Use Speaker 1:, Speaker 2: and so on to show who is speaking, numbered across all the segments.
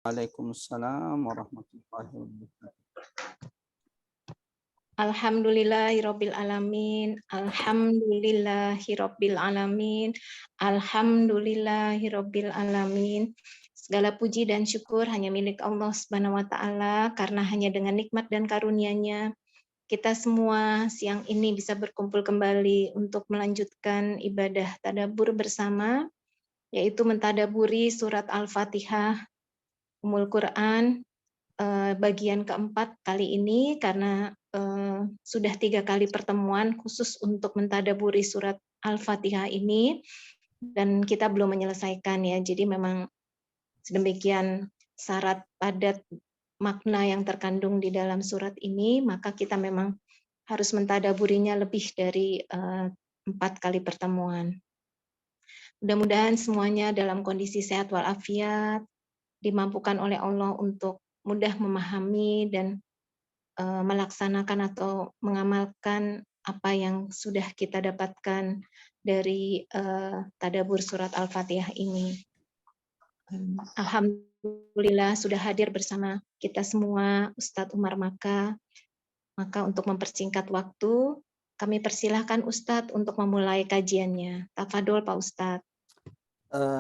Speaker 1: Waalaikumsalam warahmatullahi wabarakatuh.
Speaker 2: Alhamdulillahirabbil alamin. Alhamdulillahirabbil alamin. Alhamdulillahirabbil alamin. Segala puji dan syukur hanya milik Allah Subhanahu wa taala, karena hanya dengan nikmat dan karunia-Nya kita semua siang ini bisa berkumpul kembali untuk melanjutkan ibadah tadabbur bersama, yaitu mentadaburi surat Al-Fatihah Ummul Quran bagian keempat kali ini, karena sudah 3 kali pertemuan khusus untuk mentadaburi surat Al-Fatihah ini dan kita belum menyelesaikan ya. Jadi memang sedemikian syarat padat makna yang terkandung di dalam surat ini, maka kita memang harus mentadaburinya lebih dari 4 kali pertemuan. Mudah-mudahan semuanya dalam kondisi sehat walafiat, dimampukan oleh Allah untuk mudah memahami dan melaksanakan atau mengamalkan apa yang sudah kita dapatkan dari tadabbur surat Al-Fatihah ini. Alhamdulillah sudah hadir bersama kita semua Ustadz Umar Maka. Maka untuk mempersingkat waktu, kami persilahkan Ustadz untuk memulai kajiannya. Tafadhol Pak Ustadz.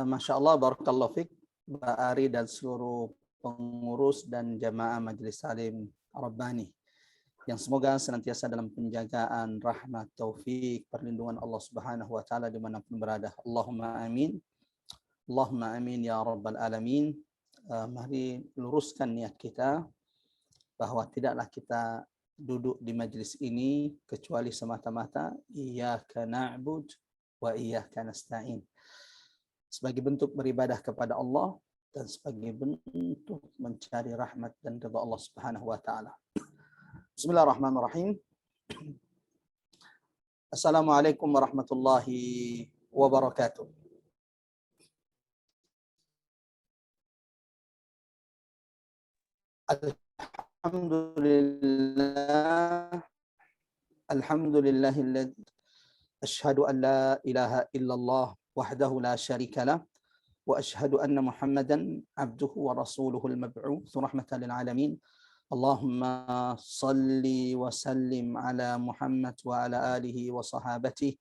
Speaker 1: Masya Allah, barakallahu fiik, Mbak Ari dan seluruh pengurus dan jamaah Majelis Salim Rabbani, yang semoga senantiasa dalam penjagaan, rahmat, taufik, perlindungan Allah Subhanahu wa taala dimanapun berada. Allahumma amin. Allahumma amin ya rabbal alamin. Mari luruskan niat kita bahwa tidaklah kita duduk di majlis ini kecuali semata-mata iyyaka na'bud wa iyyaka nasta'in, sebagai bentuk beribadah kepada Allah dan sebagai bentuk mencari rahmat dan ridha Allah Subhanahu wa taala. Bismillahirrahmanirrahim. Assalamualaikum warahmatullahi wabarakatuh. Alhamdulillahilladzi asyhadu an la ilaha illallah wahdahu la syarika lah wa asyhadu anna Muhammadan abduhu wa rasuluhul mab'uts rahmatan lil alamin. Allahumma salli wa sallim ala Muhammad wa ala alihi wa sahabatihi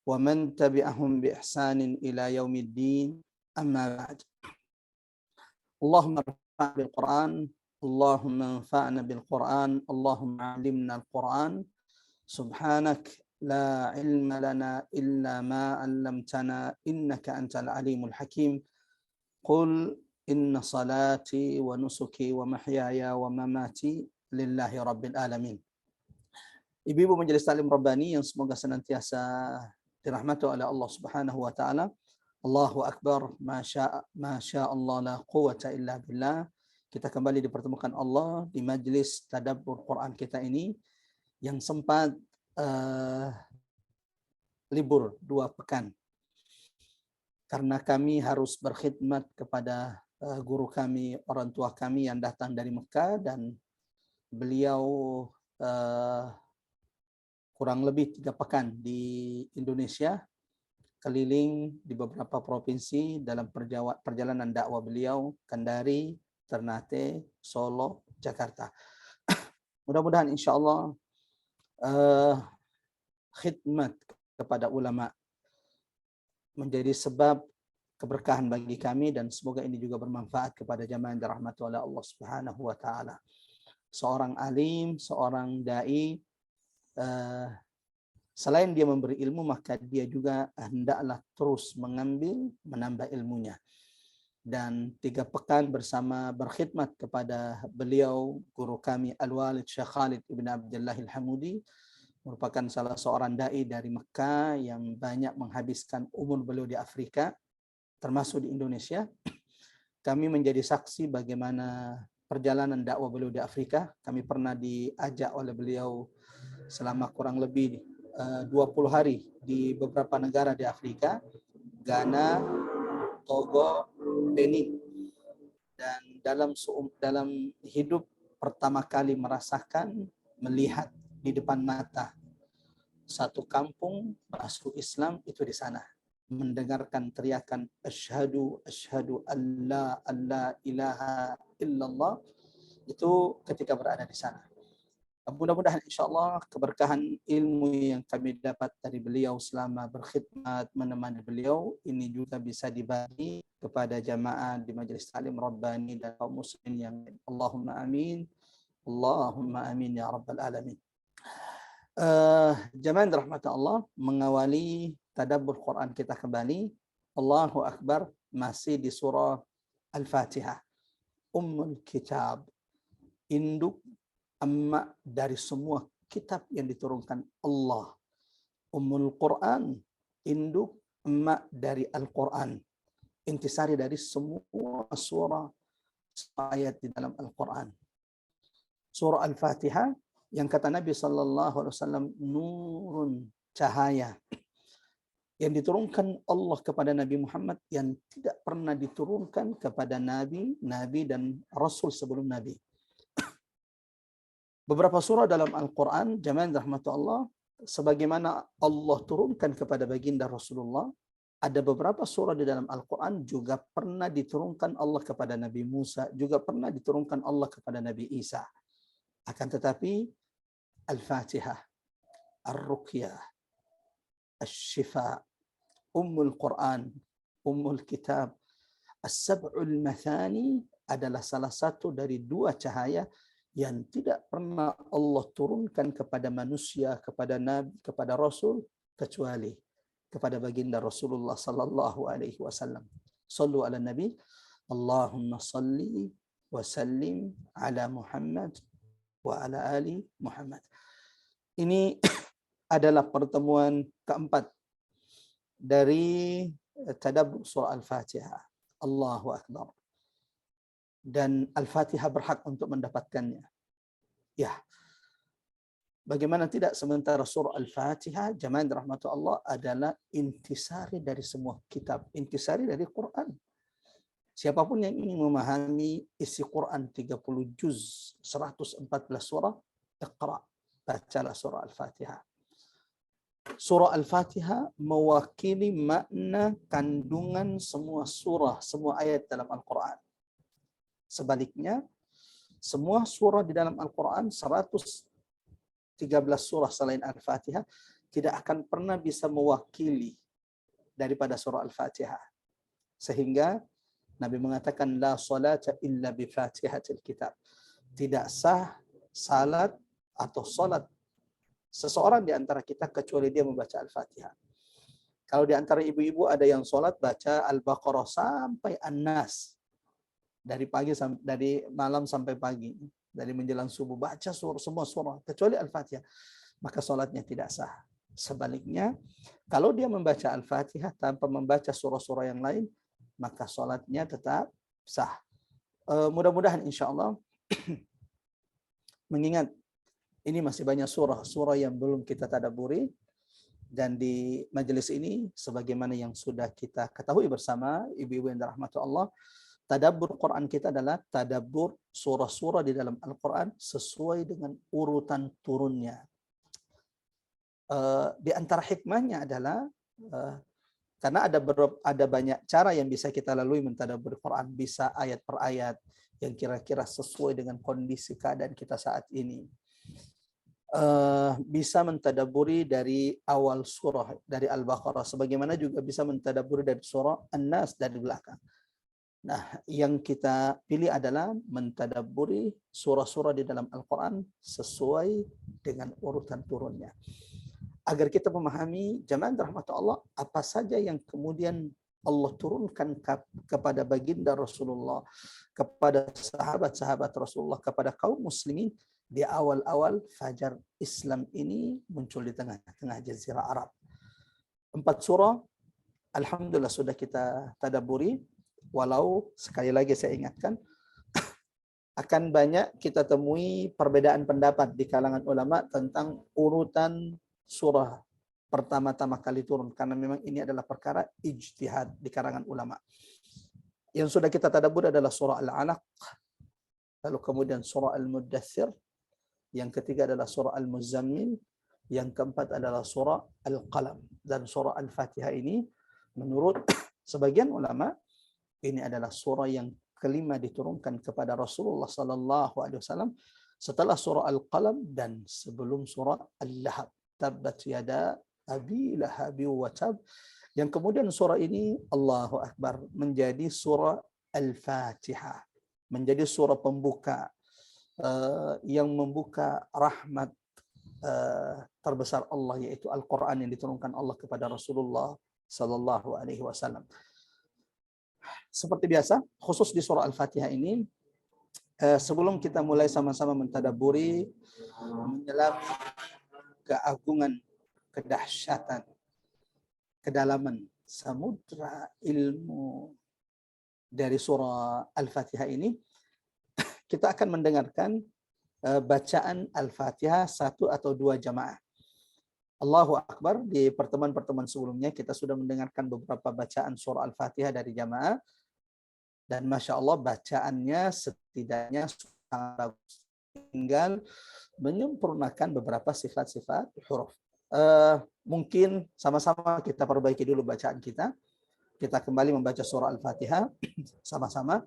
Speaker 1: wa man tabi'ahum bi ihsanin ila yaumiddin. Amma ba'd. Allahumma anfa'na bil Qur'an, Allahumma anfa'na bil Qur'an, Allahumma 'allimna al-Qur'an. Subhanak la ilma lana illa ma 'allamtana innaka antal alimul hakim. Qul inna salati wa nusuki wa mahyaya wa mamati lillahi rabbil alamin. Ibu-ibu Majelis Salim Rabbani yang semoga senantiasa dirahmati oleh Allah Subhanahu wa taala. Allahu akbar, masya Allah, la quwata illa billah. Kita kembali dipertemukan Allah di majlis tadabbur Quran kita ini yang sempat libur 2 pekan karena kami harus berkhidmat kepada guru kami, orang tua kami yang datang dari Mekah, dan beliau kurang lebih 3 pekan di Indonesia, keliling di beberapa provinsi dalam perjalanan dakwah beliau, Kendari, Ternate, Solo, Jakarta. Mudah-mudahan insya Allah khidmat kepada ulama menjadi sebab keberkahan bagi kami, dan semoga ini juga bermanfaat kepada jamaah yang dirahmati oleh Allah Subhanahu wa taala. Seorang alim, seorang dai, selain dia memberi ilmu, maka dia juga hendaklah terus menambah ilmunya. Dan 3 pekan bersama berkhidmat kepada beliau, guru kami Al-Walid Syekh Khalid Ibn Abdullah Al-Hamudi, merupakan salah seorang dai dari Mekah yang banyak menghabiskan umur beliau di Afrika, termasuk di Indonesia. Kami menjadi saksi bagaimana perjalanan dakwah beliau di Afrika. Kami pernah diajak oleh beliau selama kurang lebih 20 hari di beberapa negara di Afrika, Ghana, Togo, Benin. Dan dalam hidup pertama kali melihat di depan mata satu kampung masuk Islam itu di sana. mendengarkan teriakan asyhadu an la ilaha illallah itu ketika berada di sana. Mudah-mudahan insyaAllah keberkahan ilmu yang kami dapat dari beliau selama berkhidmat menemani beliau ini juga bisa dibagi kepada jamaah di Majelis Ta'lim Rabbani dan kaum muslimin yang Allahumma amin. Allahumma amin ya rabbal alamin. Jamaah rahmat Allah, mengawali tadabbur Quran kita kembali. Allahu Akbar, masih di surah Al-Fatihah. Ummul Kitab, induk amma dari semua kitab yang diturunkan Allah. Ummul Quran, induk amma dari Al-Quran. Intisari dari semua surah ayat di dalam Al-Quran. Surah Al-Fatihah yang kata Nabi SAW nurun, cahaya yang diturunkan Allah kepada Nabi Muhammad yang tidak pernah diturunkan kepada Nabi dan Rasul sebelum Nabi. Beberapa surah dalam Al-Quran, jamaah rahmatullah, sebagaimana Allah turunkan kepada baginda Rasulullah, ada beberapa surah di dalam Al-Quran juga pernah diturunkan Allah kepada Nabi Musa, juga pernah diturunkan Allah kepada Nabi Isa. Akan tetapi Al-Fatihah, Ar-Ruqyah, Asy-Syifa, Ummul Quran, Ummul Kitab, As-Sab'ul Mathani adalah salah satu dari dua cahaya yang tidak pernah Allah turunkan kepada manusia, kepada Nabi, kepada Rasul, kecuali kepada baginda Rasulullah sallallahu alaihi wasallam. Sallu ala Nabi, Allahumma salli wa sallim ala Muhammad wa ala ali Muhammad. Ini adalah pertemuan keempat dari tadabbur surah Al-Fatihah. Allahu Akbar. Dan Al-Fatihah berhak untuk mendapatkannya. Ya. Bagaimana tidak, sementara surah Al-Fatihah, jamaah rahmatullah Allah, adalah intisari dari semua kitab, intisari dari Quran. Siapapun yang ingin memahami isi Quran 30 juz, 114 surah, iqra, bacalah surah Al-Fatihah. Surah Al-Fatihah mewakili makna kandungan semua surah, semua ayat dalam Al-Quran. Sebaliknya, semua surah di dalam Al-Quran, 113 surah selain Al-Fatihah, tidak akan pernah bisa mewakili daripada surah Al-Fatihah. Sehingga Nabi mengatakan, la salata illa bi fatihatil kitab. Tidak sah salat atau salat seseorang di antara kita kecuali dia membaca Al-Fatihah. Kalau di antara ibu-ibu ada yang salat baca Al-Baqarah sampai An-Nas, dari malam sampai pagi, dari menjelang subuh baca semua surah kecuali Al-Fatihah, maka salatnya tidak sah. Sebaliknya, kalau dia membaca Al-Fatihah tanpa membaca surah-surah yang lain, maka salatnya tetap sah. Mudah-mudahan insyaallah mengingat ini masih banyak surah yang belum kita tadabburi, dan di majelis ini sebagaimana yang sudah kita ketahui bersama ibu-ibu yang dirahmati Allah, tadabbur Quran kita adalah tadabbur surah-surah di dalam Al-Quran sesuai dengan urutan turunnya. Di antara hikmahnya adalah karena ada banyak cara yang bisa kita lalui mentadabbur Quran, bisa ayat per ayat yang kira-kira sesuai dengan kondisi keadaan kita saat ini. Bisa mentadabburi dari awal surah dari Al-Baqarah, sebagaimana juga bisa mentadabburi dari surah An-Nas dari belakang. Nah, yang kita pilih adalah mentadabburi surah-surah di dalam Al-Quran sesuai dengan urutan turunnya. Agar kita memahami, jamaah rahmat Allah, apa saja yang kemudian Allah turunkan kepada baginda Rasulullah, kepada sahabat-sahabat Rasulullah, kepada kaum muslimin di awal-awal fajar Islam ini muncul di tengah-tengah jazirah Arab. 4 surah, alhamdulillah sudah kita tadabburi. Walau sekali lagi saya ingatkan, akan banyak kita temui perbedaan pendapat di kalangan ulama tentang urutan surah pertama-tama kali turun, karena memang ini adalah perkara ijtihad di kalangan ulama. Yang sudah kita tadabbur adalah surah Al-Alaq, lalu kemudian surah Al-Muddathir, yang ketiga adalah surah Al-Muzammil, yang keempat adalah surah Al-Qalam. Dan surah Al-Fatihah ini Menurut sebagian ulama, ini adalah surah yang kelima diturunkan kepada Rasulullah sallallahu alaihi wasallam setelah surah Al-Qalam dan sebelum surah Al-Lahab. Tabbat yada abi lahabi wa tab. Yang kemudian surah ini, Allahu Akbar, menjadi surah Al-Fatihah, menjadi surah pembuka yang membuka rahmat terbesar Allah, yaitu Al-Quran yang diturunkan Allah kepada Rasulullah sallallahu alaihi wasallam. Seperti biasa, khusus di surah Al-Fatihah ini, sebelum kita mulai sama-sama mentadaburi, menyelami keagungan, kedahsyatan, kedalaman samudra ilmu dari surah Al-Fatihah ini, kita akan mendengarkan bacaan Al-Fatihah 1 atau 2 jamaah. Allahu Akbar, di pertemuan-pertemuan sebelumnya kita sudah mendengarkan beberapa bacaan surah Al-Fatihah dari jamaah, dan Masya Allah bacaannya setidaknya sangat bagus, tinggal menyempurnakan beberapa sifat-sifat huruf. Mungkin sama-sama kita perbaiki dulu bacaan kita. Kita kembali membaca surah Al-Fatihah sama-sama.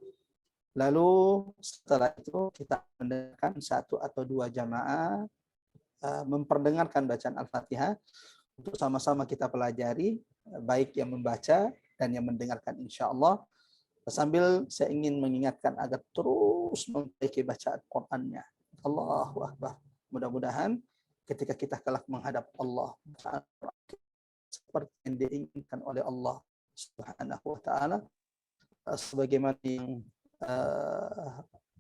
Speaker 1: Lalu setelah itu kita mendengarkan 1 atau 2 jamaah memperdengarkan bacaan Al-Fatihah untuk sama-sama kita pelajari, baik yang membaca dan yang mendengarkan insya Allah. Sambil saya ingin mengingatkan agar terus memperbaiki bacaan Qur'annya. Allahu Akbar. Mudah-mudahan ketika kita kelak menghadap Allah seperti yang diinginkan oleh Allah Subhanahu wa taala, sebagaimana yang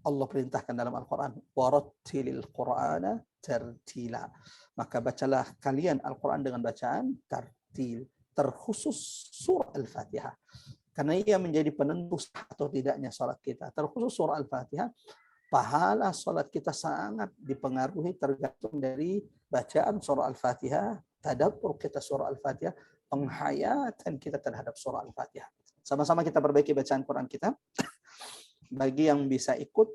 Speaker 1: Allah perintahkan dalam Al-Quran, warattilil Qur'ana tartila. Maka bacalah kalian Al-Quran dengan bacaan tartil, terkhusus surah Al-Fatihah. Karena ia menjadi penentu sah atau tidaknya salat kita. Terkhusus surah Al-Fatihah, pahala salat kita sangat dipengaruhi tergantung dari bacaan surah Al-Fatihah, tadabbur kita surah Al-Fatihah, penghayatan kita terhadap surah Al-Fatihah. Sama-sama kita perbaiki bacaan Quran kita. Bagi yang bisa ikut,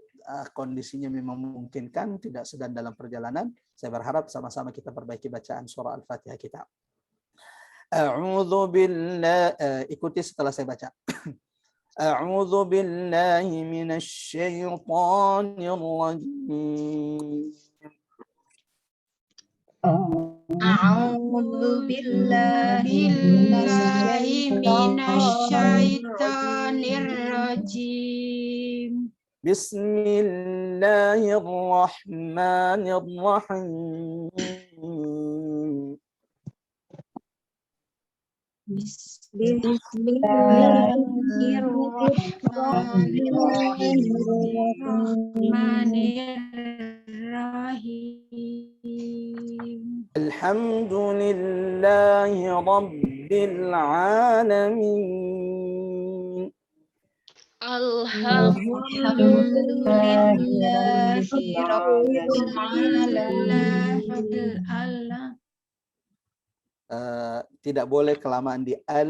Speaker 1: kondisinya memang memungkinkan, tidak sedang dalam perjalanan, saya berharap sama-sama kita perbaiki bacaan surah Al-Fatihah kita. A'udzu billahi, ikuti setelah saya baca. A'udzu billahi minasy syaithanir rajim.
Speaker 3: A'udzu billahi minasy syaithanir rajim.
Speaker 1: Bismillahirrahmanirrahim.
Speaker 3: Bismillahirrahmanirrahim.
Speaker 1: Alhamdulillahi rabbil alamin.
Speaker 3: Alhamdulillahi rabbil alamin.
Speaker 1: Tidak boleh kelamaan di al,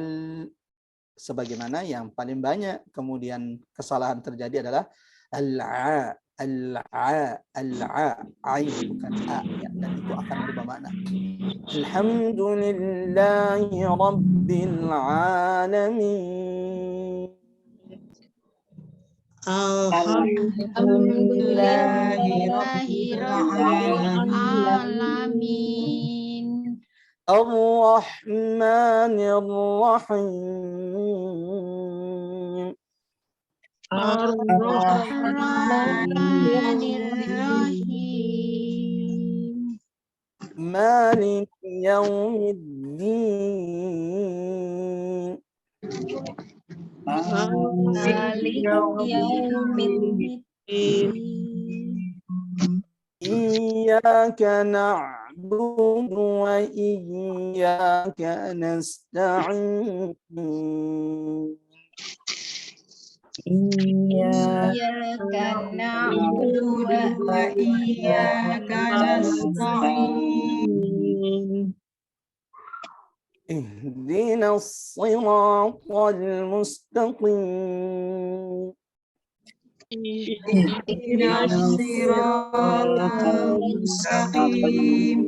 Speaker 1: sebagaimana yang paling banyak kemudian kesalahan terjadi adalah al-a, al-a, al-a, ain bukan a, ya, dan itu akan berubah makna. Alhamdulillahi rabbil alamin.
Speaker 3: Alhamdulillahi rabbil alamin.
Speaker 1: Ar-Rahmanir Rahim.
Speaker 3: Ar-Rahmanir Rahim.
Speaker 1: Malik Yaumiddin.
Speaker 3: Malik Yaumiddin.
Speaker 1: Iyyaka na'budu wa iyyaka nasta'in.
Speaker 3: Iyyaka na'budu wa iyyaka nasta'in.
Speaker 1: Ihdinas siratal mustaqim.
Speaker 3: Ihdinas siratal mustaqim.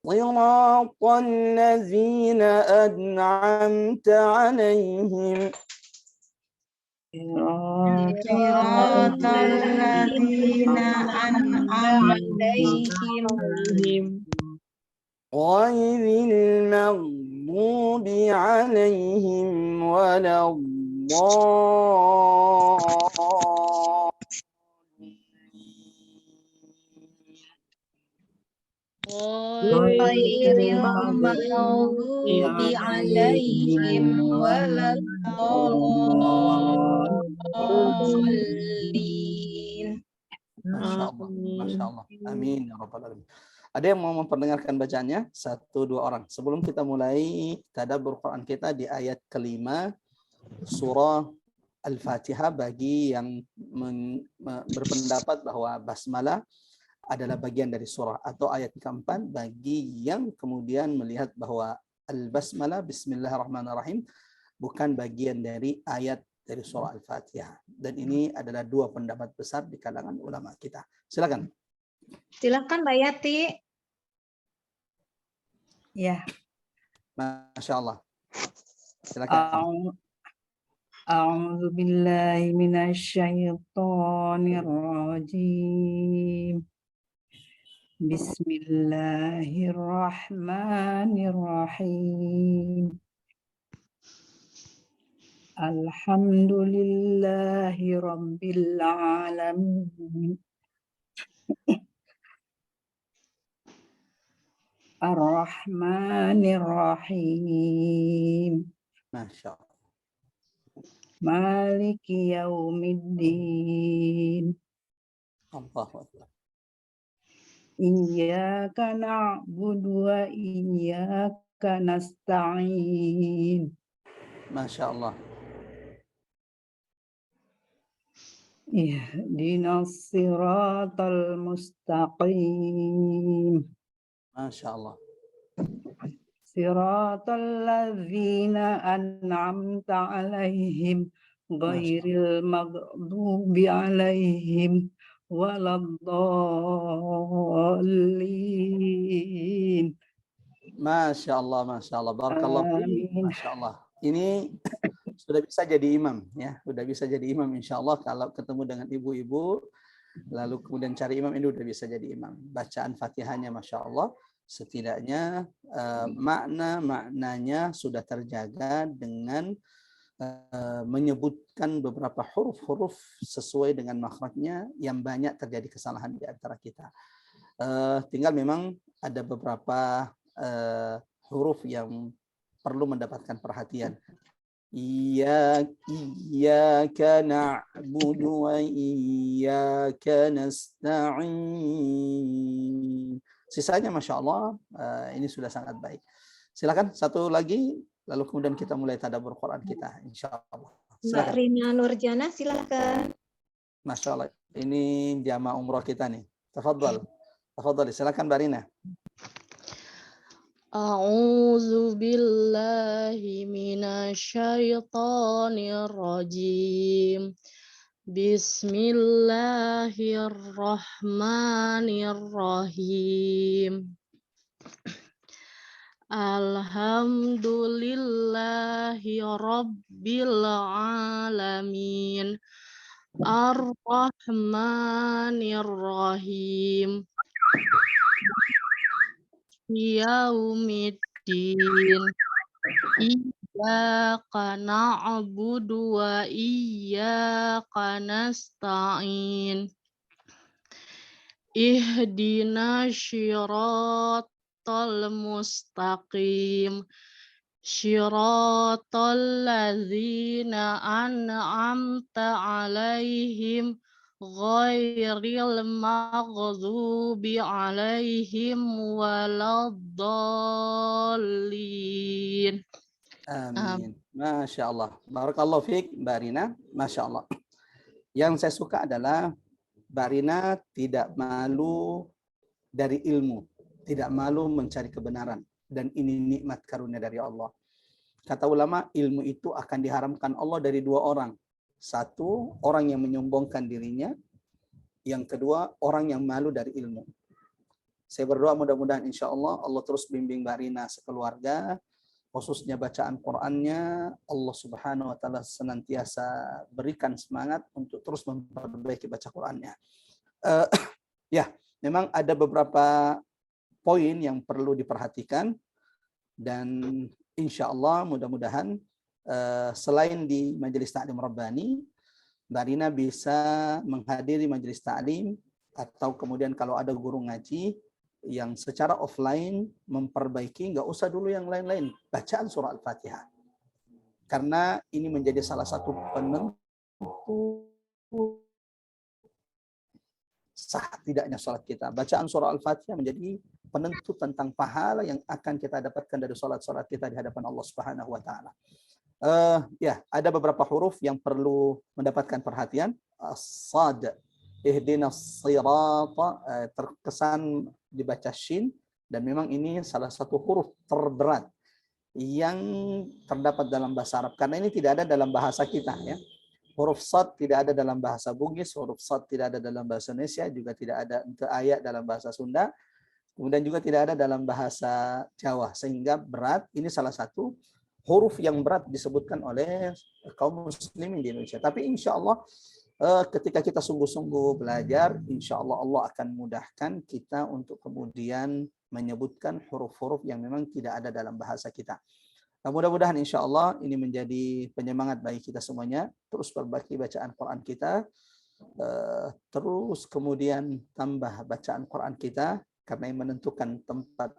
Speaker 1: صراط الذين أنعمت عليهم
Speaker 3: صراط الذين أنعمت
Speaker 2: عليهم
Speaker 1: غير المغضوب عليهم ولا
Speaker 2: غير المغضوب عليهم ولا الضالين.
Speaker 1: Masya Allah, Masya Allah. Amin ya Rabbal Alamin. Ada yang mau memperdengarkan bacaannya? 1, 2 orang. Sebelum kita mulai tadabbur Quran kita di ayat kelima surah Al-Fatihah, bagi yang berpendapat bahwa basmalah adalah bagian dari surah, atau ayat keempat bagi yang kemudian melihat bahwa al-basmalah bismillahirrahmanirrahim bukan bagian dari ayat dari surah Al-Fatihah. Dan ini adalah 2 pendapat besar di kalangan ulama kita. Silakan.
Speaker 2: Silakan Mbak Yati.
Speaker 3: Ya.
Speaker 1: Masya Allah. Silakan.
Speaker 3: A'udzu billahi minasyaitonir rajim. Bismillahirrahmanirrahim. Alhamdulillahi rabbil alamin. Ar-Rahmanir-Rahim.
Speaker 1: Masya Allah.
Speaker 3: Maliki yaumiddin.
Speaker 1: Allahu Akbar.
Speaker 3: Iyyaka na'budu wa iyyaka nasta'in.
Speaker 1: Masya Allah.
Speaker 3: Ihdinas siratal mustaqim.
Speaker 1: Masya Allah.
Speaker 3: Siratal ladzina an'amta alaihim ghairil maghdubi alaihim waladdallin.
Speaker 1: Masya Allah, Masya Allah. Barakallahu fiik. Masya Allah. Ini sudah bisa jadi imam, ya. Sudah bisa jadi imam insya Allah kalau ketemu dengan ibu-ibu, lalu kemudian cari imam, ini sudah bisa jadi imam. Bacaan Fatihahnya Masya Allah, setidaknya maknanya sudah terjaga dengan menyebutkan beberapa huruf-huruf sesuai dengan makhrajnya, yang banyak terjadi kesalahan di antara kita. Tinggal memang ada beberapa huruf yang perlu mendapatkan perhatian. Iyyaka na'budu wa iyyaka nasta'in. Sisanya Masya Allah, ini sudah sangat baik. Silakan satu lagi, lalu kemudian kita mulai tadabbur Quran kita, insya Allah.
Speaker 2: Mbak Rina Nurjana, silakan.
Speaker 1: Masya Allah, ini jamaah umroh kita nih. Tafadhal, silakan Mbak Rina.
Speaker 4: A'udzu billahi minasyaitonir rajim. Bismillahirrahmanirrahim. Alhamdulillahi rabbil alamin. Ar-Rahmanir-Rahim. Yaumiddin. Iyyaka na'budu wa iyyaka nasta'in. Ihdinas shiratal mustaqim. Shiratal ladzina an'amta 'alaihim ghairil maghdubi 'alaihim waladdallin.
Speaker 1: Amin. Masya Allah. Barakallahu fiik Mbak Rina. Masya Allah. Yang saya suka adalah Mbak Rina tidak malu dari ilmu, tidak malu mencari kebenaran, dan ini nikmat karunia dari Allah. Kata ulama, ilmu itu akan diharamkan Allah dari 2 orang. 1, orang yang menyombongkan dirinya. Yang kedua, orang yang malu dari ilmu. Saya berdoa mudah-mudahan insya Allah Allah terus bimbing Mbak Rina sekeluarga, khususnya bacaan Qur'annya. Allah Subhanahu wa taala senantiasa berikan semangat untuk terus memperbaiki baca Qur'annya. Ya, memang ada beberapa poin yang perlu diperhatikan, dan insya Allah mudah-mudahan selain di Majelis Ta'lim Rabbani, Mbak Rina bisa menghadiri majelis ta'lim, atau kemudian kalau ada guru ngaji yang secara offline memperbaiki, nggak usah dulu yang lain-lain, bacaan surah Al-Fatihah. Karena ini menjadi salah satu penentu sah tidaknya sholat kita. Bacaan surah Al-Fatihah menjadi penentu tentang pahala yang akan kita dapatkan dari sholat-sholat kita di hadapan Allah Subhanahu wa taala. Ya, ada beberapa huruf yang perlu mendapatkan perhatian. Sad, ihdinas sirata, terkesan dibaca shin, dan memang ini salah satu huruf terberat yang terdapat dalam bahasa Arab, karena ini tidak ada dalam bahasa kita ya. Huruf sad tidak ada dalam bahasa Bugis, huruf sad tidak ada dalam bahasa Indonesia, juga tidak ada untuk ayat dalam bahasa Sunda, kemudian juga tidak ada dalam bahasa Jawa, sehingga berat. Ini salah satu huruf yang berat disebutkan oleh kaum muslimin di Indonesia. Tapi insya Allah ketika kita sungguh-sungguh belajar, insya Allah Allah akan mudahkan kita untuk kemudian menyebutkan huruf-huruf yang memang tidak ada dalam bahasa kita. Nah, mudah-mudahan insya Allah ini menjadi penyemangat bagi kita semuanya, terus perbaiki bacaan Quran kita, terus kemudian tambah bacaan Quran kita, karena yang menentukan tempat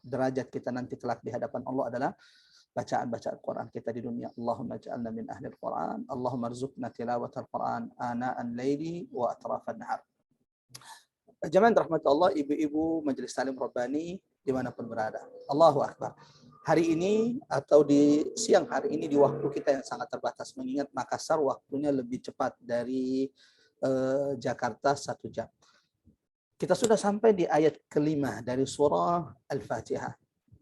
Speaker 1: derajat kita nanti kelak di hadapan Allah adalah bacaan-bacaan Quran kita di dunia. Allahumma ja'alna min ahlil Quran, Allahumma rzuqna tilawatal Quran ana'an laili wa atrafan nahar. Jamaah rahmat Allah, ibu-ibu Majelis Ta'lim Rabbani dimanapun berada, Allahu Akbar. Hari ini atau di siang hari ini di waktu kita yang sangat terbatas, mengingat Makassar waktunya lebih cepat dari Jakarta 1 jam. Kita sudah sampai di ayat kelima dari surah Al-Fatihah.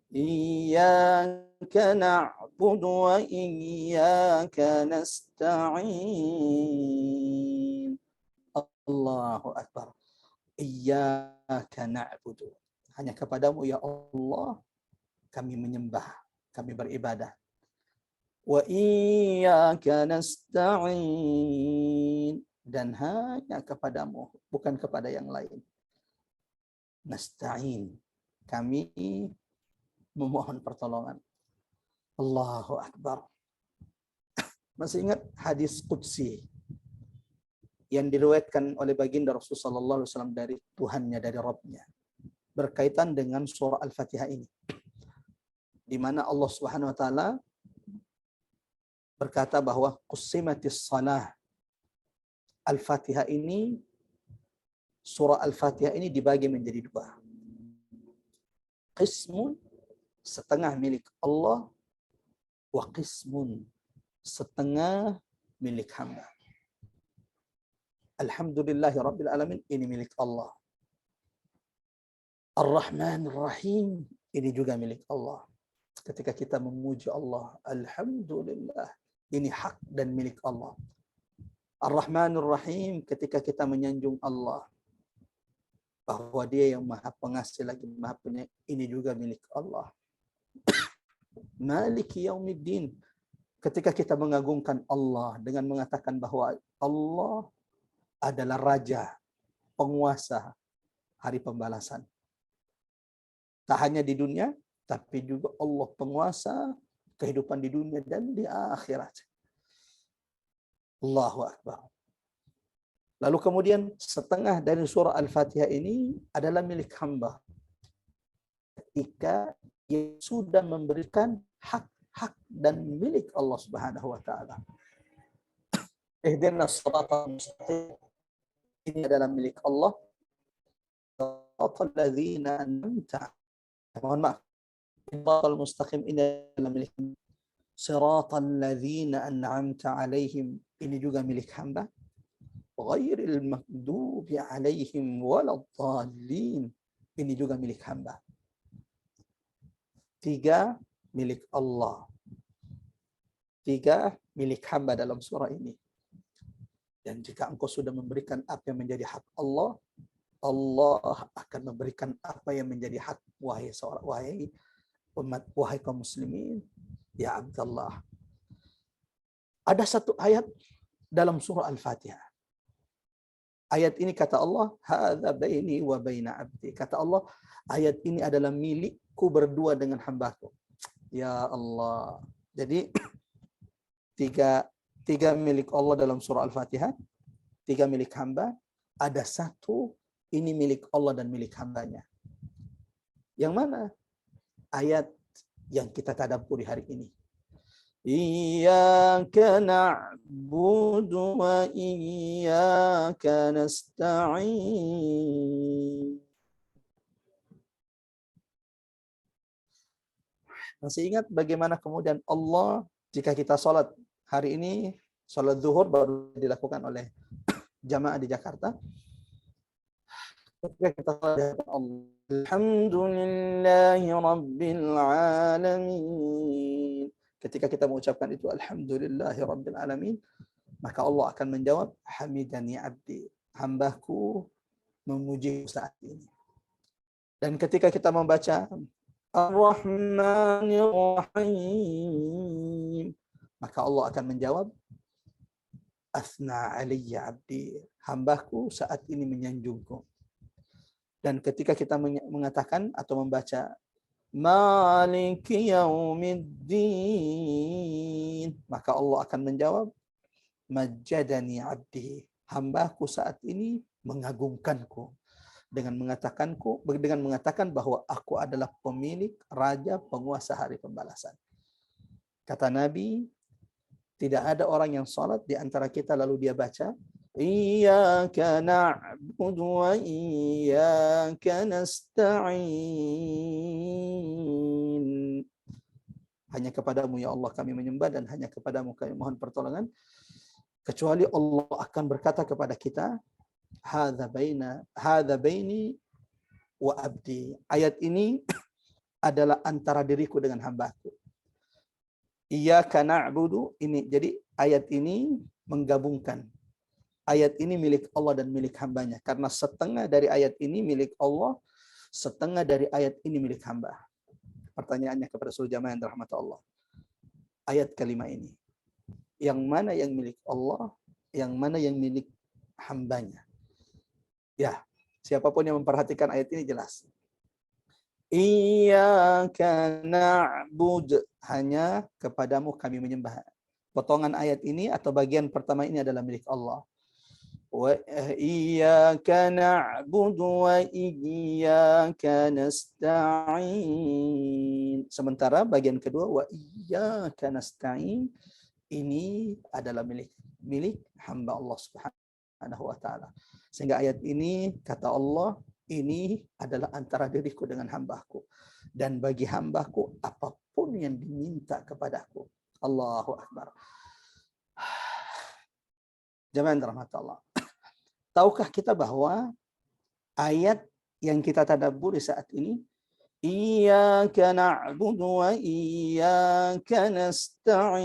Speaker 1: Iyyaka na'budu wa iyyaka nasta'in. Allahu Akbar. Iyyaka na'budu. Hanya kepadamu ya Allah kami menyembah, kami beribadah. Wa iyyaka nasta'in. Dan hanya kepadamu, bukan kepada yang lain. Nasta'in. Kami memohon pertolongan. Allahu Akbar. Masih ingat hadis Qudsi yang diriwayatkan oleh baginda Rasulullah SAW dari Tuhannya, dari Rabbnya, berkaitan dengan surah Al-Fatihah ini, di mana Allah Subhanahu wa taala berkata bahwa qusimatis salah. Al-Fatihah ini, surah Al-Fatihah ini dibagi menjadi 2. Qismun, setengah milik Allah, wa qismun, setengah milik hamba. Alhamdulillahi Rabbil Alamin, ini milik Allah. Ar-Rahman Ar-Rahim, ini juga milik Allah. Ketika kita memuji Allah, Alhamdulillah, ini hak dan milik Allah. Ar-Rahman Ar-Rahim, ketika kita menyanjung Allah, bahwa Dia yang Maha Pengasih lagi Maha Penyayang, ini juga milik Allah. Maliki Yaumiddin, ketika kita mengagungkan Allah dengan mengatakan bahwa Allah adalah Raja, penguasa hari pembalasan. Tak hanya di dunia, tapi juga Allah penguasa kehidupan di dunia dan di akhirat. Allahu Akbar. Lalu kemudian setengah dari surah Al-Fatihah ini adalah milik hamba. Ketika dia sudah memberikan hak dan milik Allah Subhanahu wa taala. Ihdinas siratal mustaqim, ini adalah milik Allah. Siratal ladzina an'amta. Mohon maaf. Siratal mustaqim ini adalah milik siratal ladzina an'amta alaihim, ini juga milik hamba. Ghairil maghdubi alaihim waladdallin, ini juga milik hamba. 3 milik Allah, 3 milik hamba dalam surah ini. Dan jika engkau sudah memberikan apa yang menjadi hak Allah, Allah akan memberikan apa yang menjadi hak wahai umat, wahai kaum muslimin. Ya Abdullah, ada satu ayat dalam surah Al-Fatihah. Ayat ini kata Allah, hadza baini wa baina abdi. Kata Allah, ayat ini adalah milikku berdua dengan hambaku. Ya Allah. Jadi tiga milik Allah dalam surah Al-Fatihah, 3 milik hamba, ada 1 ini milik Allah dan milik hambanya. Yang mana? Ayat yang kita tadabburi hari ini. Iyyaka na'budu wa iyyaka nasta'in. Masih ingat bagaimana kemudian Allah, jika kita sholat hari ini, sholat zuhur baru dilakukan oleh jamaah di Jakarta. Ketika kita sholat Allah, alhamdulillahi rabbil alamin. Ketika kita mengucapkan itu, alhamdulillahi rabbil alamin, maka Allah akan menjawab, hamidani abdi, hambaku memuji saat ini. Dan ketika kita membaca Ar-Rahmanir Rahim, maka Allah akan menjawab, Athna alayya abdi, hambaku saat ini menyanjungku. Dan ketika kita mengatakan atau membaca Maliki yaumiddin, maka Allah akan menjawab, Majjadani abdi, hambaku saat ini mengagungkanku dengan mengatakan bahwa aku adalah pemilik, raja, penguasa hari pembalasan. Kata Nabi, tidak ada orang yang salat di antara kita lalu dia baca Iyyaka na'budu wa iyyaka nasta'in. Hanya kepadamu ya Allah kami menyembah dan hanya kepadamu kami mohon pertolongan. Kecuali Allah akan berkata kepada kita, hadza baini wa abdi. Ayat ini adalah antara diriku dengan hambaku. Iyyaka na'budu, ini jadi ayat ini menggabungkan. Ayat ini milik Allah dan milik hambanya. Karena setengah dari ayat ini milik Allah, setengah dari ayat ini milik hamba. Pertanyaannya kepada seluruh jamaah yang dirahmati Allah. Ayat kelima ini, yang mana yang milik Allah, yang mana yang milik hambanya? Ya, siapapun yang memperhatikan ayat ini jelas. Iyyaka na'bud, hanya kepadamu kami menyembah. Potongan ayat ini atau bagian pertama ini adalah milik Allah. Wa iyyaka na'budu wa iyyaka nasta'in. Sementara bagian kedua wa iyyaka nasta'in ini adalah milik hamba Allah Subhanahu wa taala. Sehingga ayat ini kata Allah, ini adalah antara diriku dengan hambaku, dan bagi hambaku apapun yang diminta kepadaku. Allahu Akbar. Jamaah rahmat Allah. Tahukah kita bahwa ayat yang kita tadabburi saat ini, Iyyaka na'budu wa iyyaka nasta'in,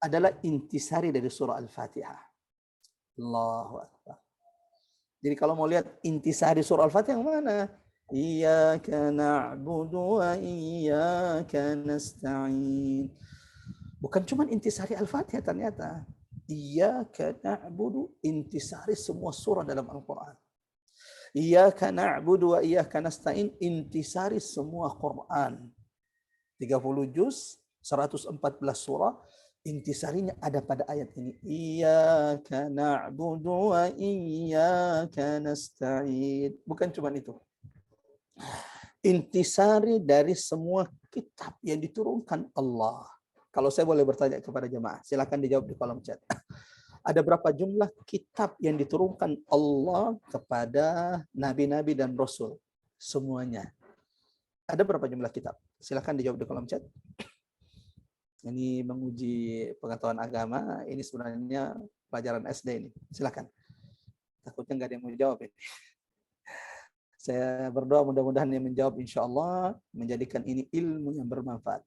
Speaker 1: adalah intisari dari surah Al-Fatihah. Allahu Akbar. Jadi kalau mau lihat intisari surah Al-Fatihah yang mana? Iyyaka na'budu wa iyyaka nasta'in. Bukan cuma intisari Al-Fatihah ternyata. Iyyaka na'budu, intisari semua surah dalam Al-Quran. Iyyaka na'budu wa iyyaka nasta'in, intisari semua Quran. 30 juz, 114 surah, intisarinya ada pada ayat ini. Iyyaka na'budu wa iyyaka nasta'in. Bukan cuma itu. Intisari dari semua kitab yang diturunkan Allah. Kalau saya boleh bertanya kepada jemaah, silakan dijawab di kolom chat. Ada berapa jumlah kitab yang diturunkan Allah kepada nabi-nabi dan rasul? Semuanya. Ada berapa jumlah kitab? Silakan dijawab di kolom chat. Ini menguji pengetahuan agama, ini sebenarnya pelajaran SD ini. Silakan. Takutnya nggak ada yang mau jawab ini. Saya berdoa mudah-mudahan yang menjawab insya Allah menjadikan ini ilmu yang bermanfaat.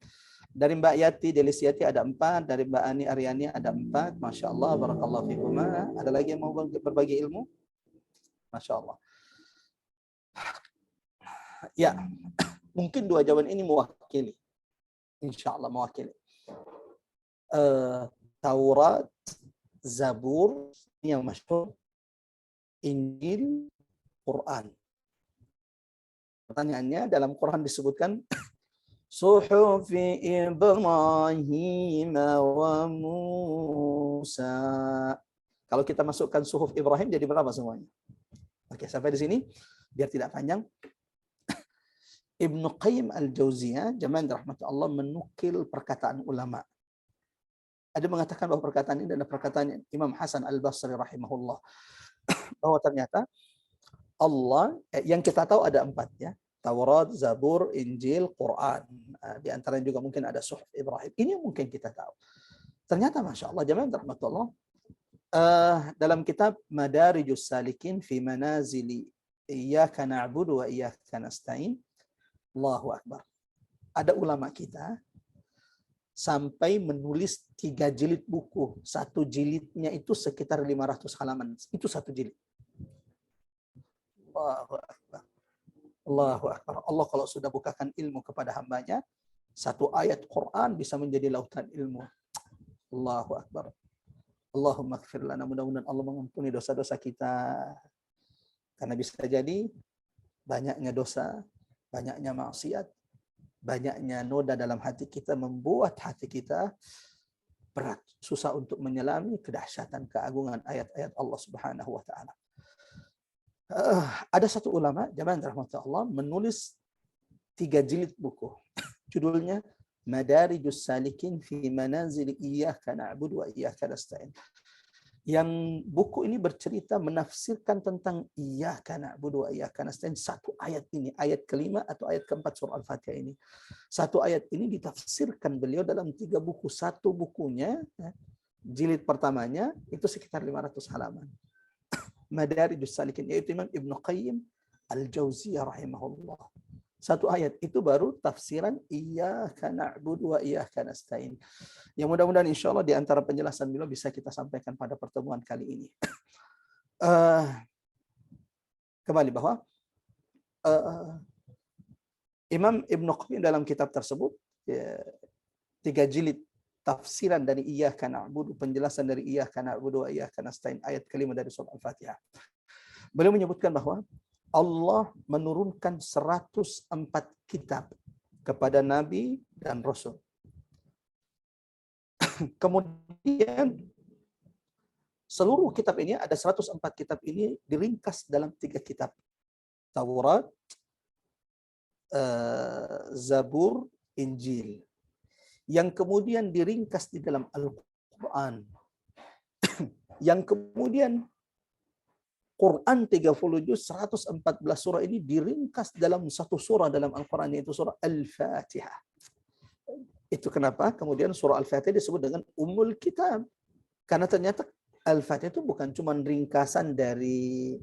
Speaker 1: Dari Mbak Yati Delisiati ada 4, dari Mbak Ani Aryani ada 4. Masya Allah, barakallahu fikuma. Ada lagi yang mau berbagi ilmu? Masya Allah. Ya, mungkin 2 jawaban ini mewakili. Insya Allah mewakili. Taurat, Zabur, yang masyhur, Injil, Quran. Pertanyaannya, dalam Quran disebutkan Suhufi Ibrahim wa Musa. Kalau kita masukkan suhuf Ibrahim jadi berapa semuanya? Oke, sampai di sini biar tidak panjang. Ibnu Qayyim Al-Jauziyah, jamaah rahmat Allah, menukil perkataan ulama. Ada mengatakan bahwa perkataan ini adalah perkataan Imam Hasan Al-Basri rahimahullah. Bahwa ternyata Allah, yang kita tahu ada 4 ya. Taurat, Zabur, Injil, Quran. Di antaranya juga mungkin ada Suhuf Ibrahim. Ini mungkin kita tahu. Ternyata Masya Allah, jamaah rahmatullah, dalam kitab Madarijus Salikin fi Manazili Iyyaka na'budu wa iyyaka nasta'in, Allahu Akbar. Ada ulama kita sampai menulis 3 jilid buku. 1 jilidnya itu sekitar 500 halaman. Itu 1 jilid. Allahu Akbar. Allahu Akbar. Allah kalau sudah bukakan ilmu kepada hambanya, 1 ayat Quran bisa menjadi lautan ilmu. Allahu Akbar. Allahumma ighfir lana, mudah-mudahan Allah mengampuni dosa-dosa kita. Karena bisa jadi banyaknya dosa, banyaknya maksiat, banyaknya noda dalam hati kita membuat hati kita berat, susah untuk menyelami kedahsyatan keagungan ayat-ayat Allah Subhanahu wa taala. Ada satu ulama, jamaah rahmatullah Allah, menulis 3 jilid buku. Judulnya Madarijus Salikin fi Manazil Iyyaka na'budu wa iyyaka nasta'in. Yang buku ini bercerita menafsirkan tentang Iyyaka na'budu wa iyyaka nasta'in. 1 ayat ini, ayat kelima atau ayat keempat surah Al-Fatihah ini. 1 ayat ini ditafsirkan beliau dalam 3 buku. 1 bukunya, jilid pertamanya, itu sekitar 500 halaman. Madarijus Salikin, yaitu Imam Ibnu Qayyim Al-Jauziyah rahimahullah. 1 ayat itu baru tafsiran Iyyaka na'budu wa iyyaka nasta'in. Yang mudah-mudahan insya Allah di antara penjelasan beliau bisa kita sampaikan pada pertemuan kali ini. Kembali bahwa Imam Ibnu Qayyim dalam kitab tersebut 3 jilid tafsiran dari Iyyaka na'budu, penjelasan dari Iyyaka na'budu wa iyyaka nasta'in, ayat kelima dari surah Al-Fatihah. Beliau menyebutkan bahwa Allah menurunkan 104 kitab kepada Nabi dan Rasul. Kemudian seluruh kitab ini, ada 104 kitab ini diringkas dalam 3 kitab. Taurat, Zabur, Injil. Yang kemudian diringkas di dalam Al-Quran. Yang kemudian Quran 30 juz, 114 surah ini diringkas dalam 1 surah dalam Al-Quran, yaitu surah Al-Fatihah. Itu kenapa kemudian surah Al-Fatihah disebut dengan Ummul Kitab. Karena ternyata Al-Fatihah itu bukan cuma ringkasan dari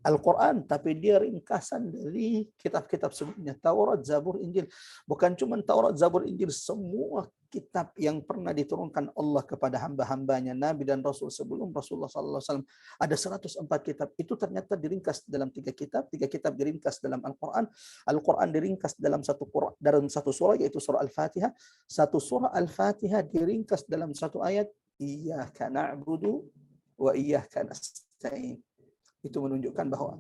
Speaker 1: Al-Quran, tapi dia ringkasan dari kitab-kitab sebelumnya, Taurat, Zabur, Injil. Bukan cuma Taurat, Zabur, Injil, semua kitab yang pernah diturunkan Allah kepada hamba-hambanya, Nabi dan Rasul sebelum Rasulullah SAW. Ada 104 kitab. Itu ternyata diringkas dalam 3 kitab. 3 kitab diringkas dalam Al-Quran. Al-Quran diringkas dalam 1 surah, yaitu surah Al-Fatihah. 1 surah Al-Fatihah diringkas dalam 1 ayat, Iyyaka na'budu wa iyyaka nasta'in. Itu menunjukkan bahwa